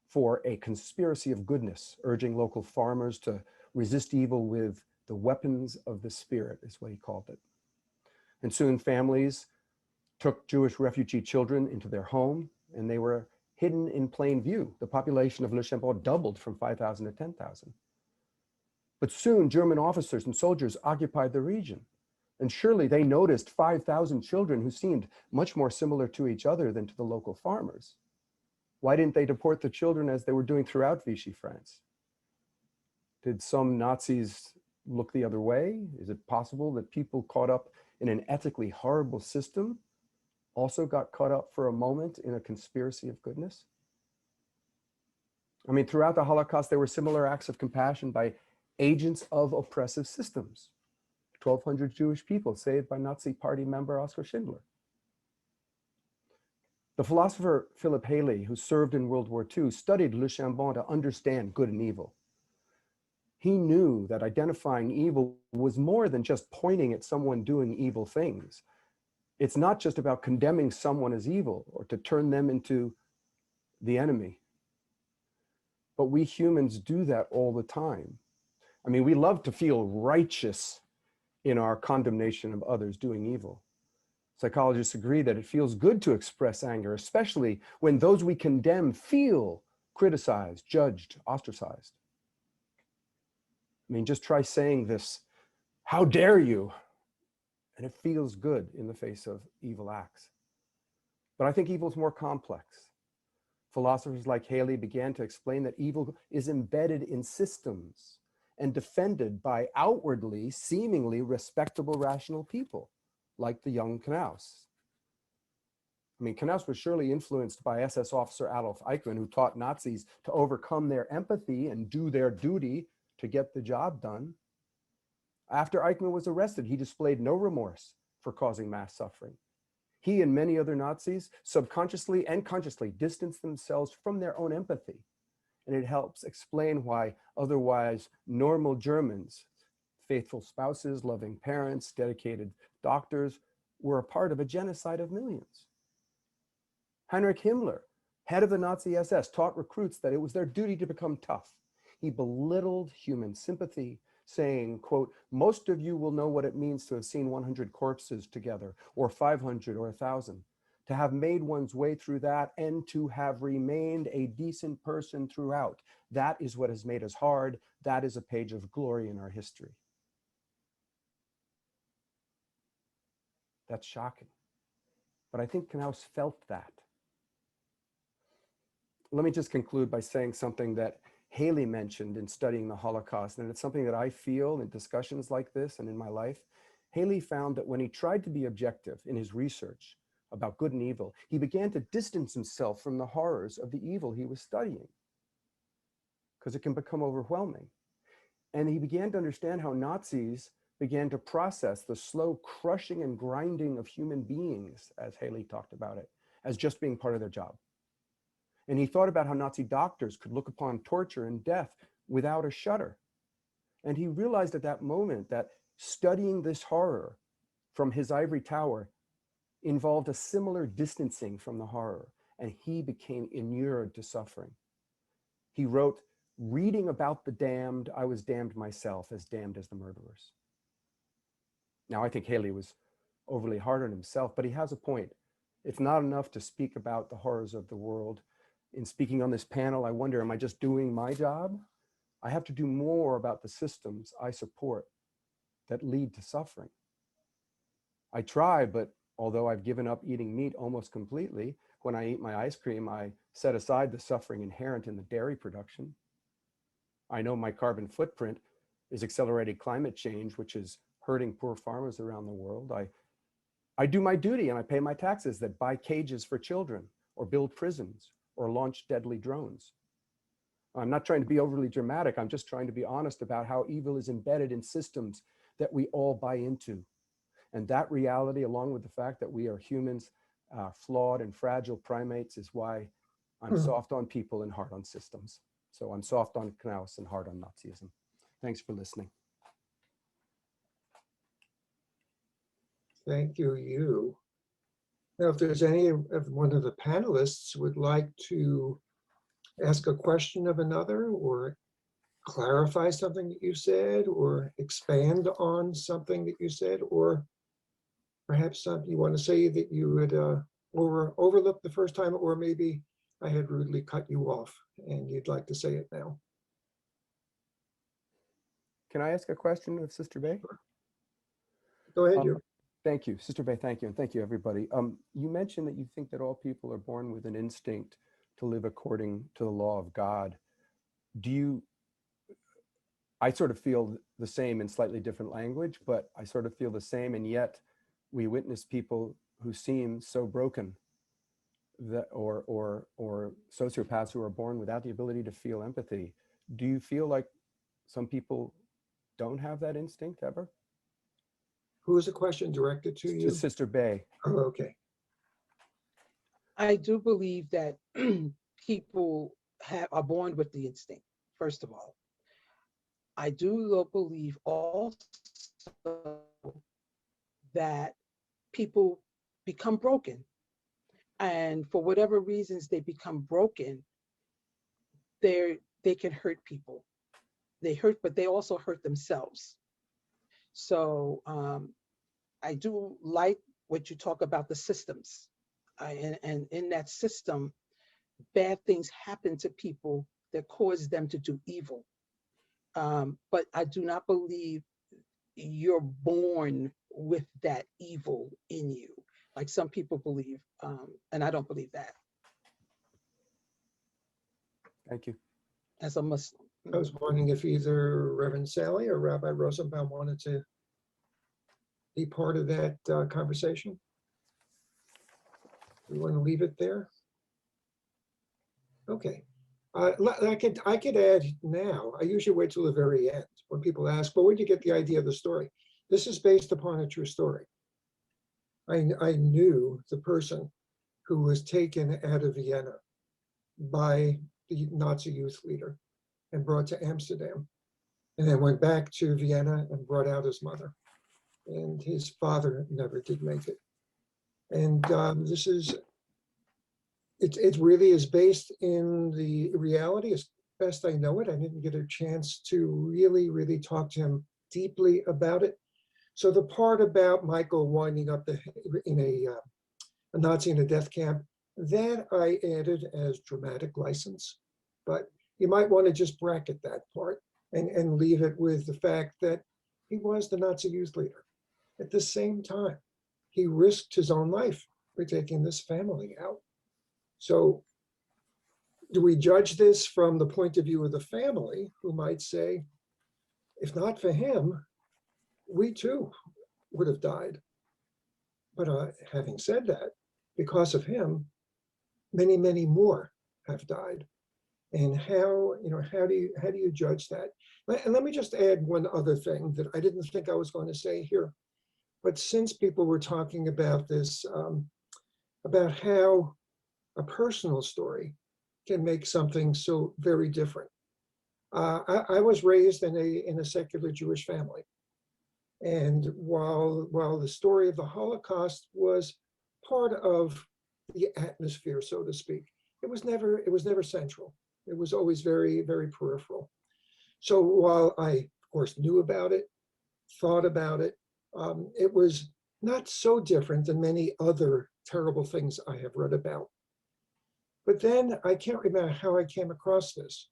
Speaker 6: for a conspiracy of goodness, urging local farmers to resist evil with the weapons of the spirit, is what he called it. And soon families took Jewish refugee children into their home, and they were hidden in plain view. The population of Le Chambon doubled from 5,000 to 10,000. But soon German officers and soldiers occupied the region. And surely they noticed 5,000 children who seemed much more similar to each other than to the local farmers. Why didn't they deport the children as they were doing throughout Vichy France? Did some Nazis look the other way? Is it possible that people caught up in an ethically horrible system also got caught up for a moment in a conspiracy of goodness? I mean, throughout the Holocaust, there were similar acts of compassion by agents of oppressive systems. 1,200 Jewish people saved by Nazi Party member Oskar Schindler. The philosopher Philip Haley, who served in World War II, studied Le Chambon to understand good and evil. He knew that identifying evil was more than just pointing at someone doing evil things. It's not just about condemning someone as evil or to turn them into the enemy. But we humans do that all the time. I mean, we love to feel righteous in our condemnation of others doing evil. Psychologists agree that it feels good to express anger, especially when those we condemn feel criticized, judged, ostracized. I mean, just try saying this, "How dare you?" And it feels good in the face of evil acts. But I think evil is more complex. Philosophers like Haley began to explain that evil is embedded in systems and defended by outwardly, seemingly respectable, rational people, like the young Knaus. I mean, Knaus was surely influenced by SS officer Adolf Eichmann, who taught Nazis to overcome their empathy and do their duty to get the job done. After Eichmann was arrested, he displayed no remorse for causing mass suffering. He and many other Nazis subconsciously and consciously distanced themselves from their own empathy. And it helps explain why otherwise normal Germans, faithful spouses, loving parents, dedicated doctors, were a part of a genocide of millions. Heinrich Himmler, head of the Nazi SS, taught recruits that it was their duty to become tough. He belittled human sympathy, saying, quote, "Most of you will know what it means to have seen 100 corpses together, or 500 or 1,000. To have made one's way through that and to have remained a decent person throughout. That is what has made us hard. That is a page of glory in our history." That's shocking. But I think Knaus felt that. Let me just conclude by saying something that Haley mentioned in studying the Holocaust, and it's something that I feel in discussions like this and in my life. Haley found that when he tried to be objective in his research about good and evil, he began to distance himself from the horrors of the evil he was studying, because it can become overwhelming. And he began to understand how Nazis began to process the slow crushing and grinding of human beings, as Haley talked about it, as just being part of their job. And he thought about how Nazi doctors could look upon torture and death without a shudder. And he realized at that moment that studying this horror from his ivory tower involved a similar distancing from the horror, and he became inured to suffering. He wrote, "Reading about the damned, I was damned myself, as damned as the murderers." Now, I think Haley was overly hard on himself, but he has a point. It's not enough to speak about the horrors of the world. In speaking on this panel, I wonder, am I just doing my job? I have to do more about the systems I support that lead to suffering. I try, but although I've given up eating meat almost completely, when I eat my ice cream, I set aside the suffering inherent in the dairy production. I know my carbon footprint is accelerated climate change, which is hurting poor farmers around the world. I do my duty and I pay my taxes that buy cages for children or build prisons or launch deadly drones. I'm not trying to be overly dramatic. I'm just trying to be honest about how evil is embedded in systems that we all buy into. And that reality, along with the fact that we are humans, flawed and fragile primates, is why I'm soft on people and hard on systems. So I'm soft on Knaus and hard on Nazism. Thanks for listening.
Speaker 2: Thank you. Now, if there's any of one of the panelists would like to ask a question of another or clarify something that you said or expand on something that you said, or perhaps something you want to say that you would overlook the first time, or maybe I had rudely cut you off and you'd like to say it now.
Speaker 6: Can I ask a question of Sister Bay?
Speaker 2: Go ahead,
Speaker 6: Thank you, Sister Bay, thank you, and thank you, everybody. You mentioned that you think that all people are born with an instinct to live according to the law of God. I sort of feel the same in slightly different language, but I sort of feel the same, and yet we witness people who seem so broken, that or sociopaths who are born without the ability to feel empathy. Do you feel like some people don't have that instinct ever?
Speaker 2: Who is the question directed to you?
Speaker 6: To Sister Bay.
Speaker 2: Oh, okay.
Speaker 5: I do believe that people are born with the instinct, first of all. I do believe also that people become broken. And for whatever reasons they become broken, they can hurt people. They hurt, but they also hurt themselves. So I do like what you talk about the systems. And in that system, bad things happen to people that cause them to do evil. But I do not believe you're born with that evil in you, like some people believe. And I don't believe that
Speaker 6: Thank you.
Speaker 5: as a Muslim.
Speaker 2: I was wondering if either Reverend Sally or Rabbi Rosenbaum wanted to be part of that conversation. We want to leave it there? Okay. I could add now. I usually wait till the very end when people ask, well, where'd you get the idea of the story? This is based upon a true story. I knew the person who was taken out of Vienna by the Nazi youth leader and brought to Amsterdam, and then went back to Vienna and brought out his mother. And his father never did make it. And this is, it really is based in the reality as best I know it. I didn't get a chance to really talk to him deeply about it. So the part about Michael winding up in a Nazi in a death camp, that I added as dramatic license. But you might want to just bracket that part and leave it with the fact that he was the Nazi youth leader. At the same time, he risked his own life for taking this family out. So do we judge this from the point of view of the family, who might say, if not for him, we too would have died. But having said that, because of him, many more have died. And how do you judge that? And let me just add one other thing that I didn't think I was going to say here. But since people were talking about this, about how a personal story can make something so very different. I was raised in a secular Jewish family. And while the story of the Holocaust was part of the atmosphere, so to speak, it was never central. It was always very peripheral. So while I, of course, knew about it, thought about it, it was not so different than many other terrible things I have read about. But then I can't remember how I came across this,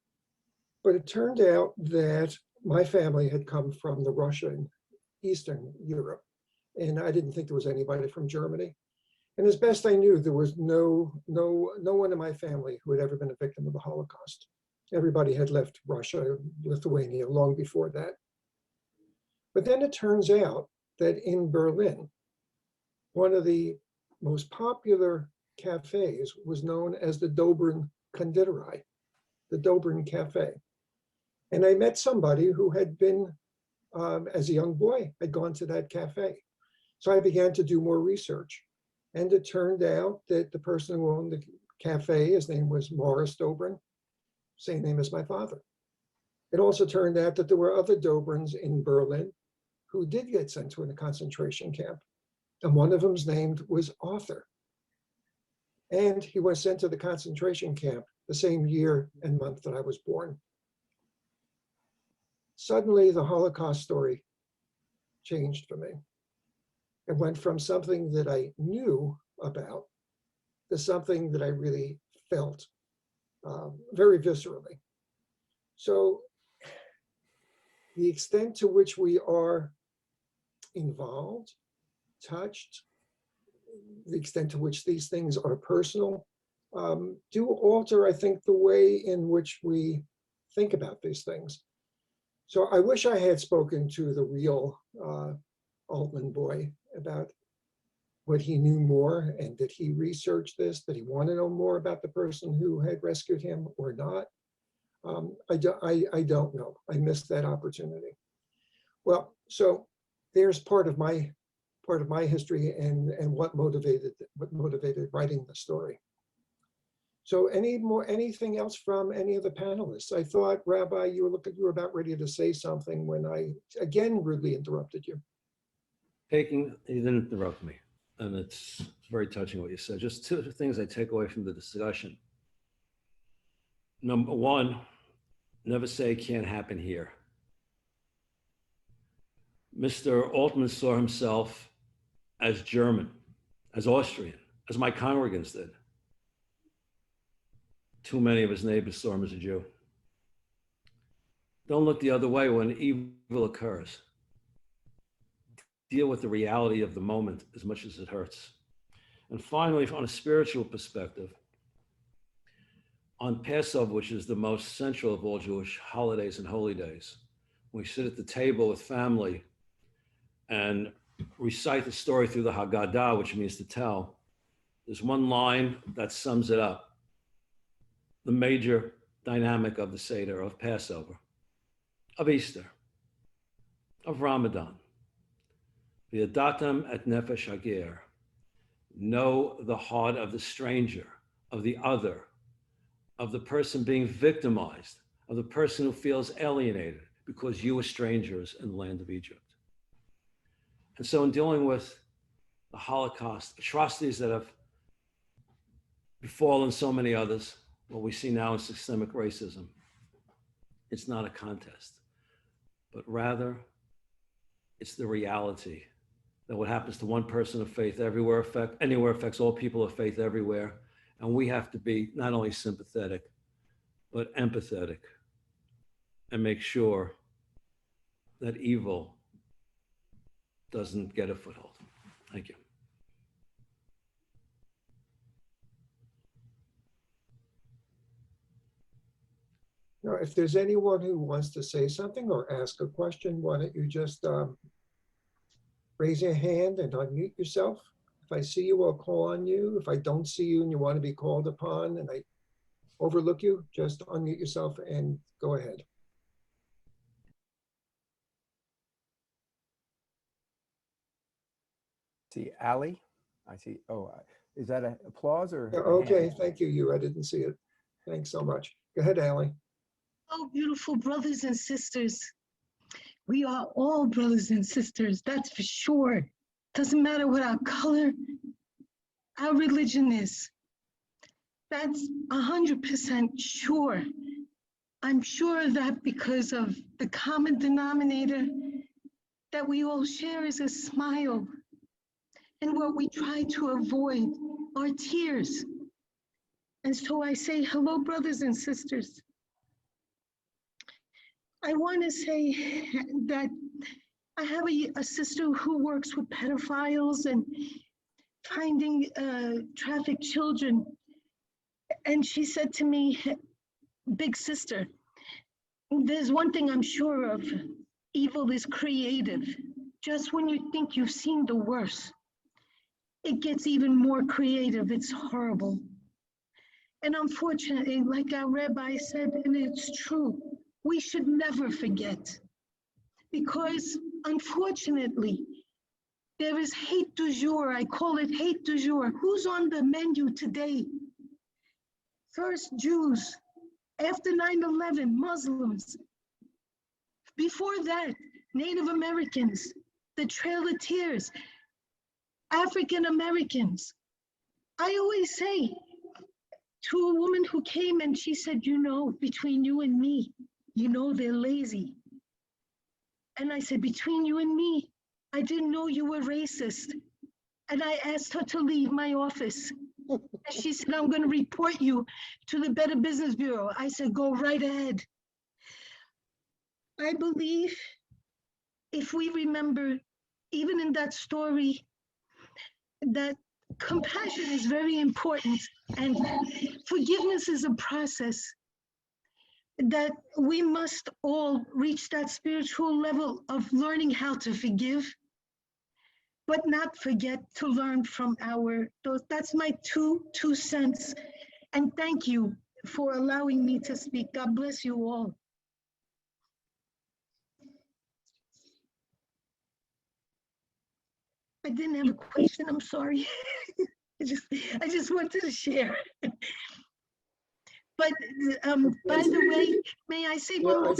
Speaker 2: but it turned out that my family had come from the Russia and Eastern Europe, and I didn't think there was anybody from Germany. And as best I knew, there was no one in my family who had ever been a victim of the Holocaust. Everybody had left Russia, Lithuania long before that. But then it turns out that in Berlin, one of the most popular cafes was known as the Dobrin Konditorei, the Dobrin Cafe. And I met somebody who had been, as a young boy, had gone to that cafe. So I began to do more research. And it turned out that the person who owned the cafe, his name was Morris Dobrin, same name as my father. It also turned out that there were other Dobrins in Berlin who did get sent to a concentration camp. And one of them's named was Arthur. And he was sent to the concentration camp the same year and month that I was born. Suddenly, the Holocaust story changed for me. It went from something that I knew about to something that I really felt very viscerally. So the extent to which we are involved, touched, the extent to which these things are personal, do alter, I think, the way in which we think about these things. So I wish I had spoken to the real Altman boy about what he knew more, and did he research this, did he want to know more about the person who had rescued him or not? I don't know. I missed that opportunity. Well, so there's part of my history and what motivated writing the story. So anything else from any of the panelists? I thought, Rabbi, you were about ready to say something when I again rudely interrupted you.
Speaker 3: You didn't interrupt me, and it's very touching what you said. Just two things I take away from the discussion. Number one, never say it can't happen here. Mr. Altman saw himself as German, as Austrian, as my congregants did. Too many of his neighbors saw him as a Jew. Don't look the other way when evil occurs. Deal with the reality of the moment as much as it hurts. And finally, on a spiritual perspective, on Passover, which is the most central of all Jewish holidays and holy days, we sit at the table with family and recite the story through the Haggadah, which means to tell. There's one line that sums it up, the major dynamic of the Seder, of Passover, of Easter, of Ramadan. V'yadatam et nefesh hager. Know the heart of the stranger, of the other, of the person being victimized, of the person who feels alienated because you were strangers in the land of Egypt. And so in dealing with the Holocaust, atrocities that have befallen so many others, what we see now is systemic racism. It's not a contest, but rather it's the reality that what happens to one person of faith anywhere affects all people of faith everywhere. And we have to be not only sympathetic, but empathetic and make sure that evil doesn't get a foothold. Thank you.
Speaker 2: Now, if there's anyone who wants to say something or ask a question, why don't you just raise your hand and unmute yourself. If I see you, I'll call on you. If I don't see you and you want to be called upon and I overlook you, just unmute yourself and go ahead.
Speaker 6: See Ali, I see, oh, is that an applause or?
Speaker 2: Yeah,
Speaker 6: a
Speaker 2: okay,
Speaker 6: hand?
Speaker 2: thank you. I didn't see it. Thanks so much. Go ahead, Allie.
Speaker 7: Oh, beautiful brothers and sisters. We are all brothers and sisters, that's for sure. Doesn't matter what our color, our religion is. That's 100% sure. I'm sure that because of the common denominator that we all share is a smile. And what we try to avoid are tears. And so I say, hello, brothers and sisters. I want to say that I have a sister who works with pedophiles and finding trafficked children. And she said to me, big sister, there's one thing I'm sure of. Evil is creative. Just when you think you've seen the worst, it gets even more creative. It's horrible. And unfortunately, like our rabbi said, and it's true, we should never forget. Because unfortunately, there is hate du jour. I call it hate du jour. Who's on the menu today? First Jews, after 9/11, Muslims. Before that, Native Americans, the Trail of Tears, African Americans. I always say to a woman who came and she said, you know, between you and me, you know they're lazy. And I said, between you and me, I didn't know you were racist. And I asked her to leave my office. And she said, I'm going to report you to the Better Business Bureau. I said, go right ahead. I believe if we remember, even in that story, that compassion is very important and forgiveness is a process, that we must all reach that spiritual level of learning how to forgive, but not forget to learn from that's my two cents. And thank you for allowing me to speak. God bless you all. I didn't have a question, I'm sorry. I just wanted to share. But by the way, may I say one more?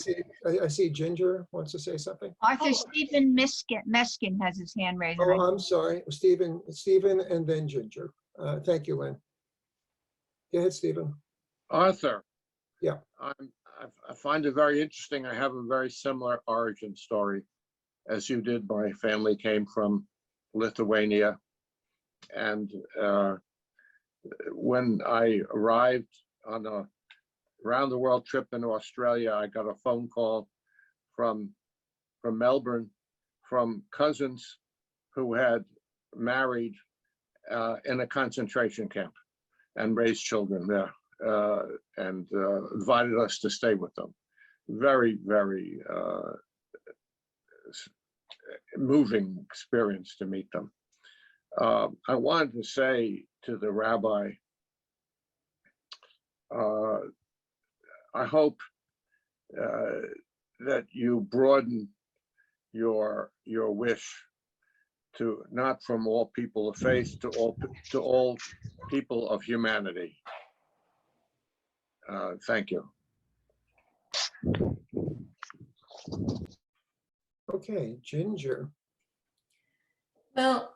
Speaker 2: I see Ginger wants to say something.
Speaker 8: Arthur Stephen Meskin has his hand raised.
Speaker 2: Oh, I'm sorry, Stephen, and then Ginger. Thank you, Lynn. Go ahead, Stephen.
Speaker 9: Arthur.
Speaker 2: Yeah.
Speaker 9: I find it very interesting. I have a very similar origin story. as you did. My family came from Lithuania. And when I arrived on a round the world trip in Australia, I got a phone call from Melbourne, from cousins who had married in a concentration camp and raised children there, and invited us to stay with them. Very, very moving experience to meet them. I wanted to say to the rabbi, I hope that you broaden your wish to not from all people of faith to all people of humanity. Thank you.
Speaker 2: Okay, Ginger.
Speaker 10: Well,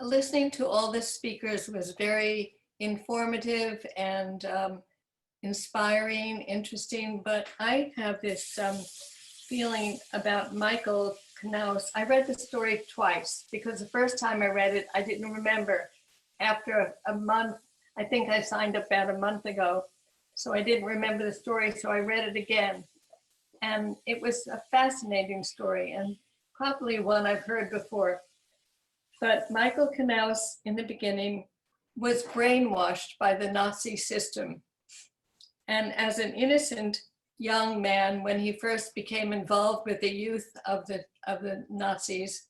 Speaker 10: listening to all the speakers was very informative and inspiring, interesting, but I have this feeling about Michael Knaus. I read the story twice because the first time I read it, I didn't remember. After a month, I think I signed up about a month ago, so I didn't remember the story, so I read it again. And it was a fascinating story and probably one I've heard before. But Michael Knaus, in the beginning, was brainwashed by the Nazi system. And as an innocent young man, when he first became involved with the youth of the Nazis,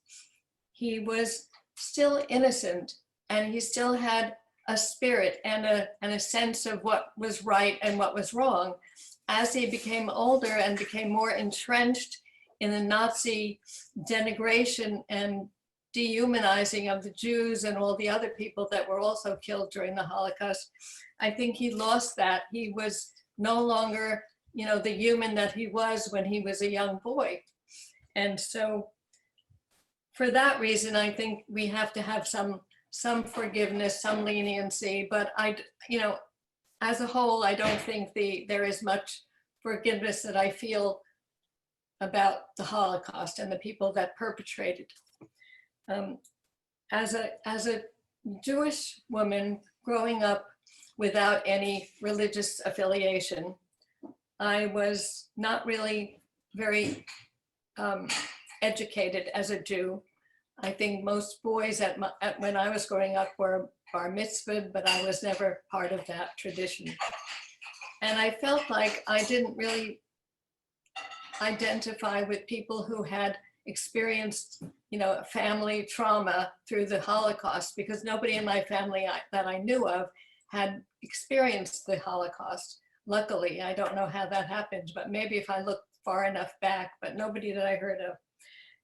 Speaker 10: he was still innocent, and he still had a spirit and a sense of what was right and what was wrong. As he became older and became more entrenched in the Nazi denigration and dehumanizing of the Jews and all the other people that were also killed during the Holocaust, I think he lost that. He was no longer, you know, the human that he was when he was a young boy. And so for that reason, I think we have to have some forgiveness, some leniency, but you know, as a whole, I don't think there is much forgiveness that I feel about the Holocaust and the people that perpetrated. As a Jewish woman growing up without any religious affiliation, I was not really very educated as a Jew. I think most boys when I was growing up were bar mitzvahed, but I was never part of that tradition. And I felt like I didn't really identify with people who had experienced, you know, family trauma through the Holocaust, because nobody in my family that I knew of had experienced the Holocaust. Luckily, I don't know how that happened, but maybe if I looked far enough back, but nobody that I heard of.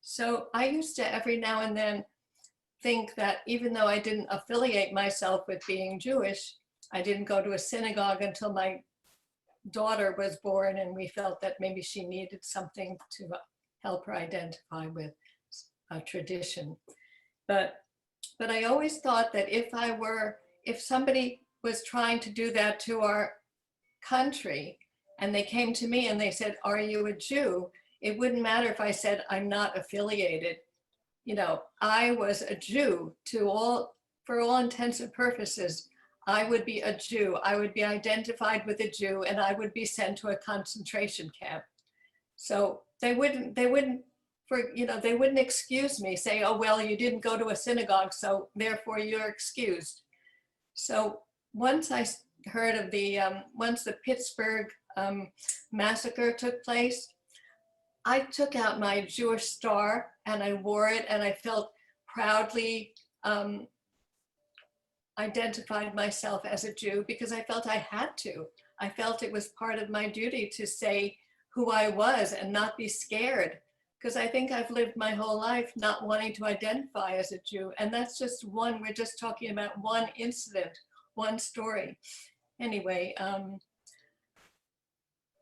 Speaker 10: So I used to every now and then think that even though I didn't affiliate myself with being Jewish, I didn't go to a synagogue until my daughter was born, and we felt that maybe she needed something to help her identify with a tradition. But I always thought that if somebody was trying to do that to our country and they came to me and they said, "Are you a Jew?" It wouldn't matter if I said I'm not affiliated. You know, I was a Jew for all intents and purposes. I would be a Jew. I would be identified with a Jew, and I would be sent to a concentration camp. So they wouldn't excuse me, say, "Oh, well, you didn't go to a synagogue, so therefore you're excused." So once I heard of once the Pittsburgh massacre took place, I took out my Jewish star and I wore it, and I felt proudly identified myself as a Jew because I felt I had to. I felt it was part of my duty to say who I was and not be scared, because I think I've lived my whole life not wanting to identify as a Jew. And that's just we're just talking about one incident, one story. Anyway,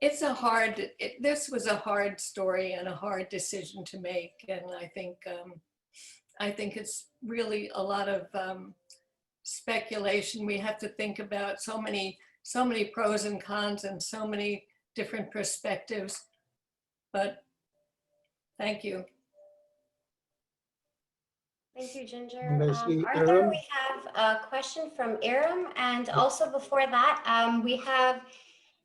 Speaker 10: this was a hard story and a hard decision to make. And I think it's really a lot of speculation. We have to think about so many pros and cons and so many different perspectives. But thank you.
Speaker 11: Thank you, Ginger.
Speaker 2: And I see
Speaker 11: Arthur,
Speaker 2: Aram.
Speaker 11: we have a question from Aram. And also before that, we have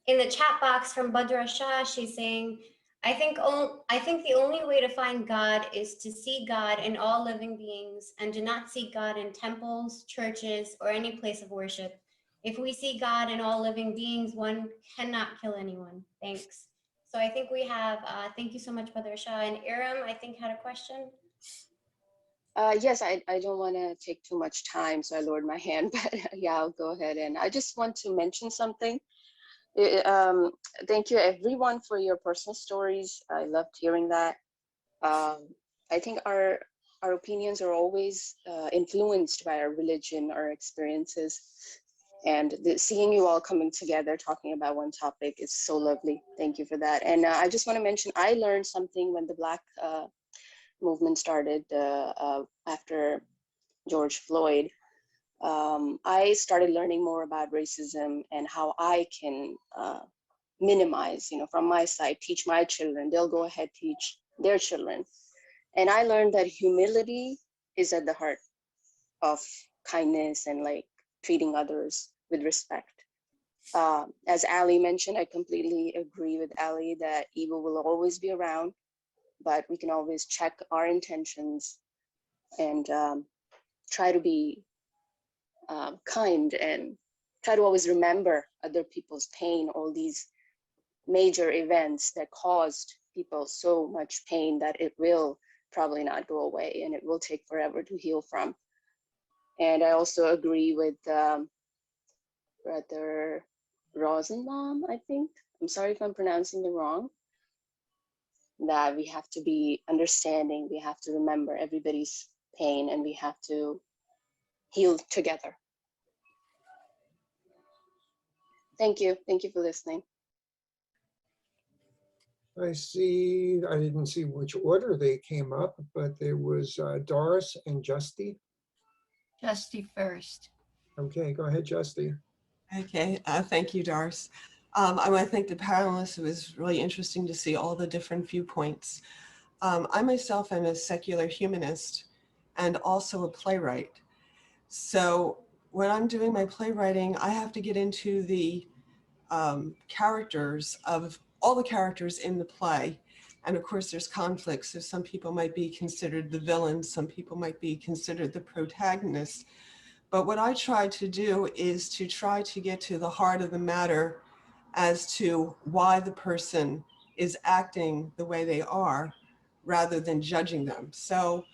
Speaker 11: in the chat box from Badra Shah, she's saying, I think the only way to find God is to see God in all living beings and do not see God in temples, churches, or any place of worship. If we see God in all living beings, one cannot kill anyone. Thanks. So I think we have, thank you so much, Badra Shah. And Aram, I think, had a question.
Speaker 12: Yes, I don't want to take too much time, so I lowered my hand, but yeah, I'll go ahead. And I just want to mention something. Thank you everyone for your personal stories. I loved hearing that. I think our opinions are always influenced by our religion, our experiences. And seeing you all coming together, talking about one topic is so lovely. Thank you for that. And I just want to mention, I learned something when the Black movement started after George Floyd. I started learning more about racism and how I can minimize, from my side, teach my children. They'll go ahead, teach their children. And I learned that humility is at the heart of kindness and like treating others with respect. As Ali mentioned, I completely agree with Ali that evil will always be around, but we can always check our intentions and try to be kind and try to always remember other people's pain, all these major events that caused people so much pain that it will probably not go away and it will take forever to heal from. And I also agree with Brother Rosenbaum, I think. I'm sorry if I'm pronouncing it wrong. That we have to be understanding, we have to remember everybody's pain, and we have to heal together. Thank you. Thank you for listening.
Speaker 2: I didn't see which order they came up, but there was Doris and Justy.
Speaker 10: Justy first.
Speaker 2: Okay, go ahead, Justy.
Speaker 13: Okay, thank you, Doris. I want to thank the panelists. It was really interesting to see all the different viewpoints. I myself am a secular humanist and also a playwright. So when I'm doing my playwriting, I have to get into the characters of all the characters in the play. And of course, there's conflicts. So some people might be considered the villains, some people might be considered the protagonists. But what I try to do is to try to get to the heart of the matter as to why the person is acting the way they are, rather than judging them. So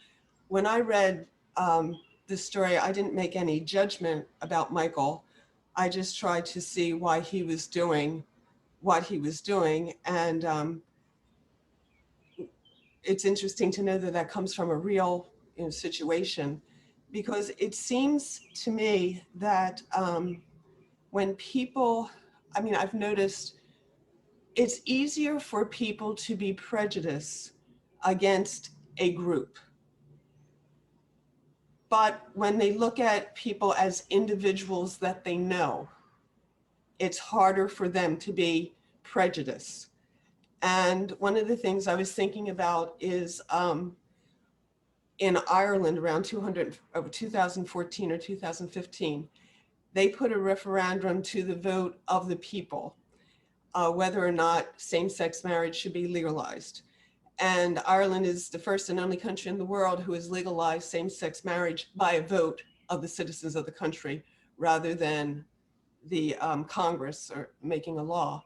Speaker 13: when I read the story, I didn't make any judgment about Michael. I just tried to see why he was doing what he was doing. And it's interesting to know that that comes from a real situation, because it seems to me that when people, I've noticed it's easier for people to be prejudiced against a group. But when they look at people as individuals that they know, it's harder for them to be prejudiced. And one of the things I was thinking about is in Ireland around 2014 or 2015, they put a referendum to the vote of the people, whether or not same-sex marriage should be legalized. And Ireland is the first and only country in the world who has legalized same-sex marriage by a vote of the citizens of the country, rather than the Congress or making a law.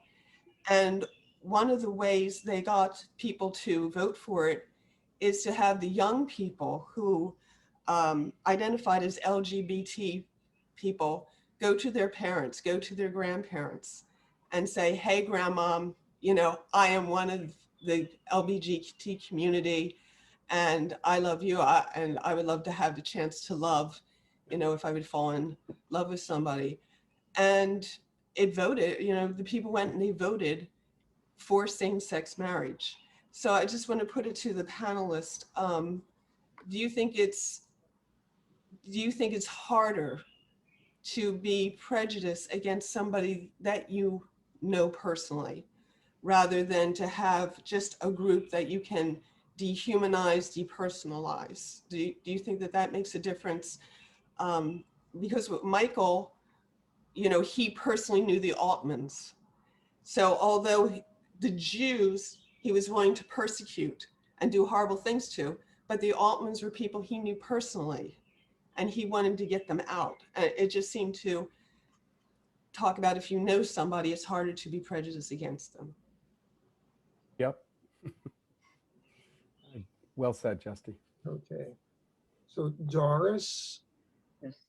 Speaker 13: And one of the ways they got people to vote for it is to have the young people who identified as LGBT people go to their parents, go to their grandparents and say, hey, grandmom, I am one of the LGBT community and I love you. And I would love to have the chance to love, if I would fall in love with somebody. And it voted, the people went and they voted for same-sex marriage. So I just want to put it to the panelists. Do you think it's harder to be prejudiced against somebody that you know personally, rather than to have just a group that you can dehumanize, depersonalize. Do you think that that makes a difference? Because with Michael, you know, he personally knew the Altmans. So although the Jews, he was willing to persecute and do horrible things to, but the Altmans were people he knew personally, and he wanted to get them out. And it just seemed to talk about, if you know somebody, it's harder to be prejudiced against them.
Speaker 6: Yep. Well said, Justy.
Speaker 2: Okay. So Doris,
Speaker 14: Yes.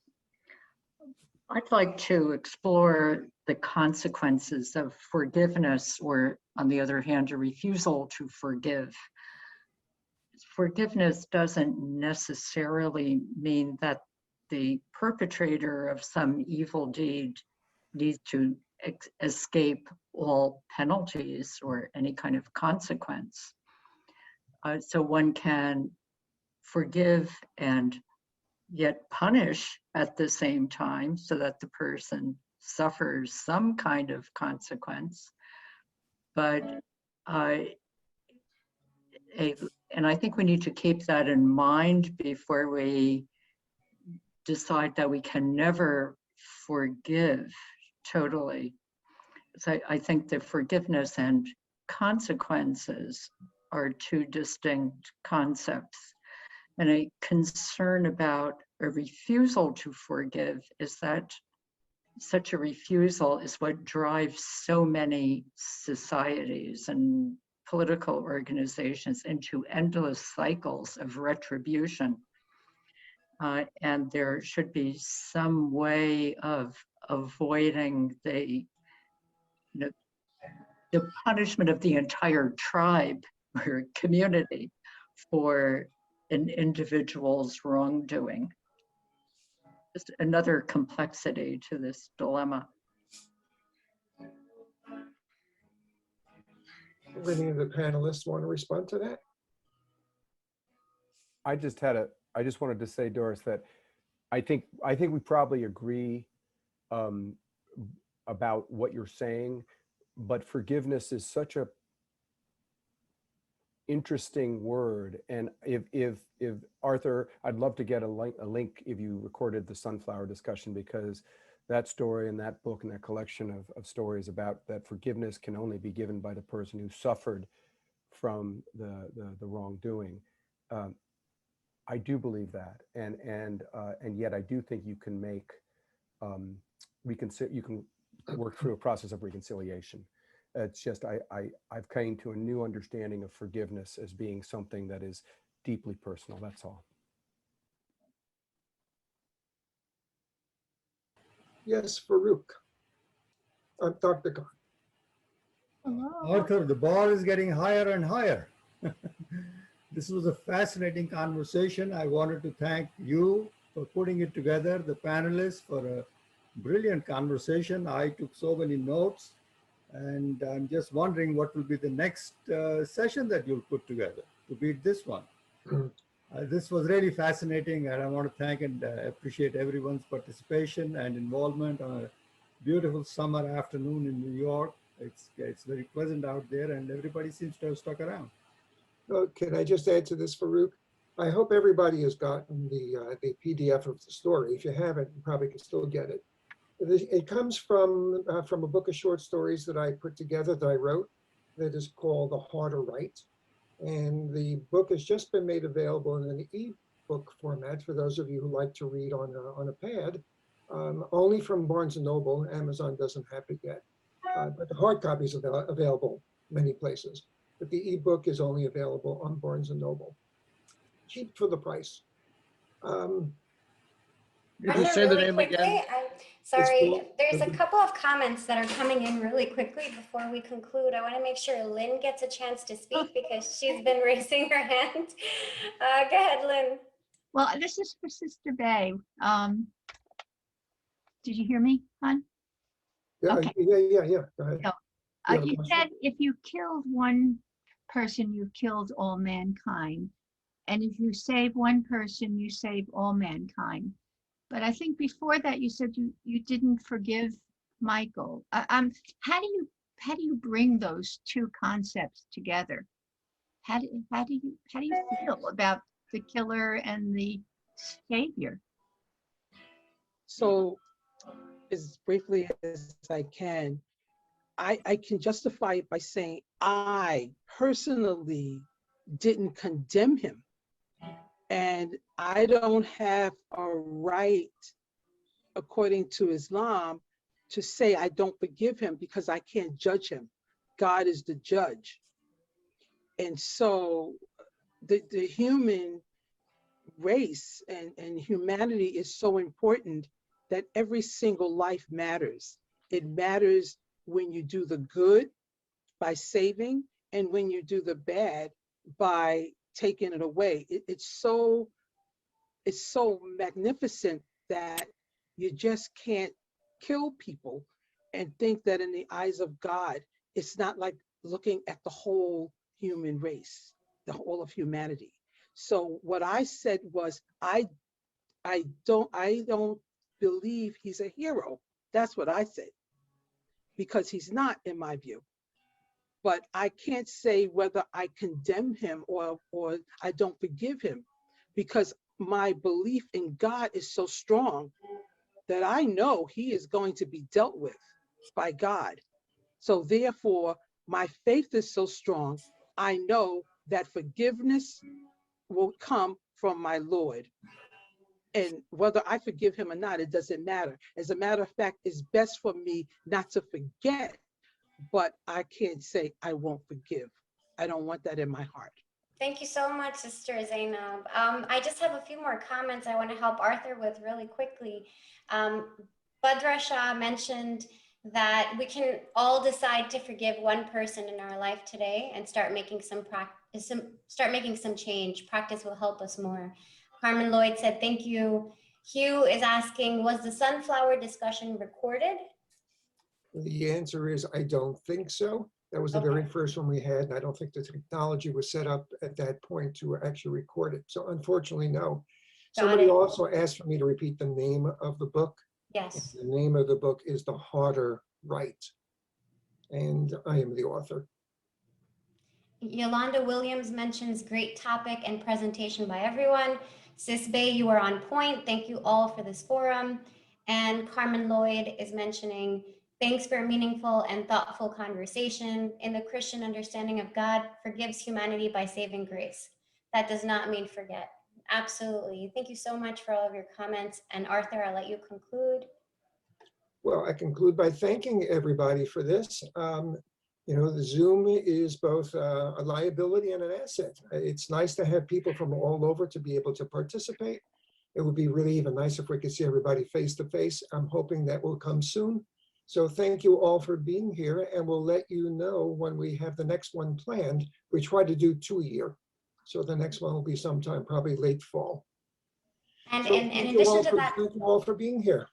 Speaker 14: I'd like to explore the consequences of forgiveness, or on the other hand, a refusal to forgive. Forgiveness doesn't necessarily mean that the perpetrator of some evil deed needs to escape all penalties or any kind of consequence. So one can forgive and yet punish at the same time, so that the person suffers some kind of consequence. But and I think we need to keep that in mind before we decide that we can never forgive totally. So I think that forgiveness and consequences are two distinct concepts. And a concern about a refusal to forgive is that such a refusal is what drives so many societies and political organizations into endless cycles of retribution. And there should be some way of avoiding the punishment of the entire tribe or community for an individual's wrongdoing. Just another complexity to this dilemma.
Speaker 2: any of the panelists want to respond to that?
Speaker 6: I just wanted to say, Doris, that I think we probably agree about what you're saying, but forgiveness is such a interesting word. And if Arthur, I'd love to get a link if you recorded the sunflower discussion, because that story and that book and that collection of stories about that forgiveness can only be given by the person who suffered from the wrongdoing. I do believe that, and yet I do think you can make you can work through a process of reconciliation. It's just I've came to a new understanding of forgiveness as being something that is deeply personal. That's all.
Speaker 2: Yes, Farouk. Dr. Khan.
Speaker 10: Hello.
Speaker 1: Arthur, the bar is getting higher and higher. This was a fascinating conversation. I wanted to thank you for putting it together, the panelists for a brilliant conversation. I took so many notes, and I'm just wondering what will be the next session that you'll put together to beat this one. This was really fascinating, and I want to thank and appreciate everyone's participation and involvement on a beautiful summer afternoon in New York. It's very pleasant out there, and everybody seems to have stuck around.
Speaker 2: Can I just add to this, Farouk? I hope everybody has gotten the PDF of the story. If you haven't, you probably can still get it. It comes from a book of short stories that I put together, that I wrote, that is called The Harder Right. And the book has just been made available in an e-book format for those of you who like to read on a pad, only from Barnes & Noble. Amazon doesn't have it yet, but the hard copy is available many places. But the ebook is only available on Barnes & Noble. Cheap for the price.
Speaker 9: Did you say the name again?
Speaker 11: Sorry, there's a couple of comments that are coming in really quickly before we conclude. I want to make sure Lynn gets a chance to speak because she's been raising her hand. Go ahead, Lynn.
Speaker 8: Well, this is for Sister Bay. Did you hear me, hon?
Speaker 2: Yeah,
Speaker 8: Okay.
Speaker 2: yeah. Go ahead.
Speaker 8: No. You said if you killed one person, you've killed all mankind. And if you save one person, you save all mankind. But I think before that, you said you didn't forgive Michael. How do you bring those two concepts together? How do you feel about the killer and the savior?
Speaker 5: So as briefly as I can, I can justify it by saying I personally didn't condemn him. And I don't have a right, according to Islam, to say I don't forgive him because I can't judge him. God is the judge. And so the human race and humanity is so important that every single life matters. It matters when you do the good by saving, and when you do the bad by taking it away. It's so magnificent that you just can't kill people and think that in the eyes of God, it's not like looking at the whole human race, the whole of humanity. So what I said was, I don't believe he's a hero. That's what I said, because he's not, in my view. But I can't say whether I condemn him or I don't forgive him, because my belief in God is so strong that I know he is going to be dealt with by God. So therefore, my faith is so strong, I know that forgiveness will come from my Lord. And whether I forgive him or not, it doesn't matter. As a matter of fact, it's best for me not to forget, but I can't say I won't forgive. I don't want that in my heart.
Speaker 11: Thank you so much, Sister Zainab. I just have a few more comments I want to help Arthur with really quickly. Badra Shah mentioned that we can all decide to forgive one person in our life today and start making some change. Practice will help us more. Carmen Lloyd said, thank you. Hugh is asking, was the sunflower discussion recorded?
Speaker 2: The answer is, I don't think so. That was the very first one we had, and I don't think the technology was set up at that point to actually record it. So unfortunately, no. Somebody also asked for me to repeat the name of the book.
Speaker 11: Yes.
Speaker 2: The name of the book is The Harder Right, and I am the author.
Speaker 11: Yolanda Williams mentions great topic and presentation by everyone. Sis Bay, you are on point. Thank you all for this forum. And Carmen Lloyd is mentioning, thanks for a meaningful and thoughtful conversation. In the Christian understanding of God, forgives humanity by saving grace. That does not mean forget. Absolutely. Thank you so much for all of your comments. And Arthur, I'll let you conclude.
Speaker 2: Well, I conclude by thanking everybody for this. You know, the Zoom is both a liability and an asset. It's nice to have people from all over to be able to participate. It would be really even nice if we could see everybody face to face. I'm hoping that will come soon. So thank you all for being here, and we'll let you know when we have the next one planned. We try to do 2 a year. So the next one will be sometime, probably late fall.
Speaker 11: And
Speaker 2: So
Speaker 11: in addition to that,
Speaker 2: thank you all for being here.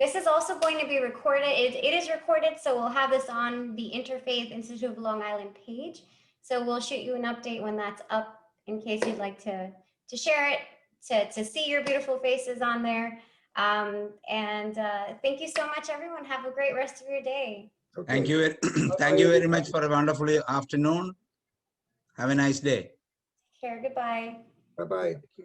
Speaker 11: this is also going to be recorded. It is recorded, so we'll have this on the Interfaith Institute of Long Island page. So we'll shoot you an update when that's up in case you'd like to share it, to see your beautiful faces on there. Thank you so much, everyone. Have a great rest of your day.
Speaker 2: Okay.
Speaker 15: Thank you. Thank you very much for a wonderful afternoon. Have a nice day.
Speaker 11: Take care. Goodbye.
Speaker 2: Bye-bye.
Speaker 5: Thank you.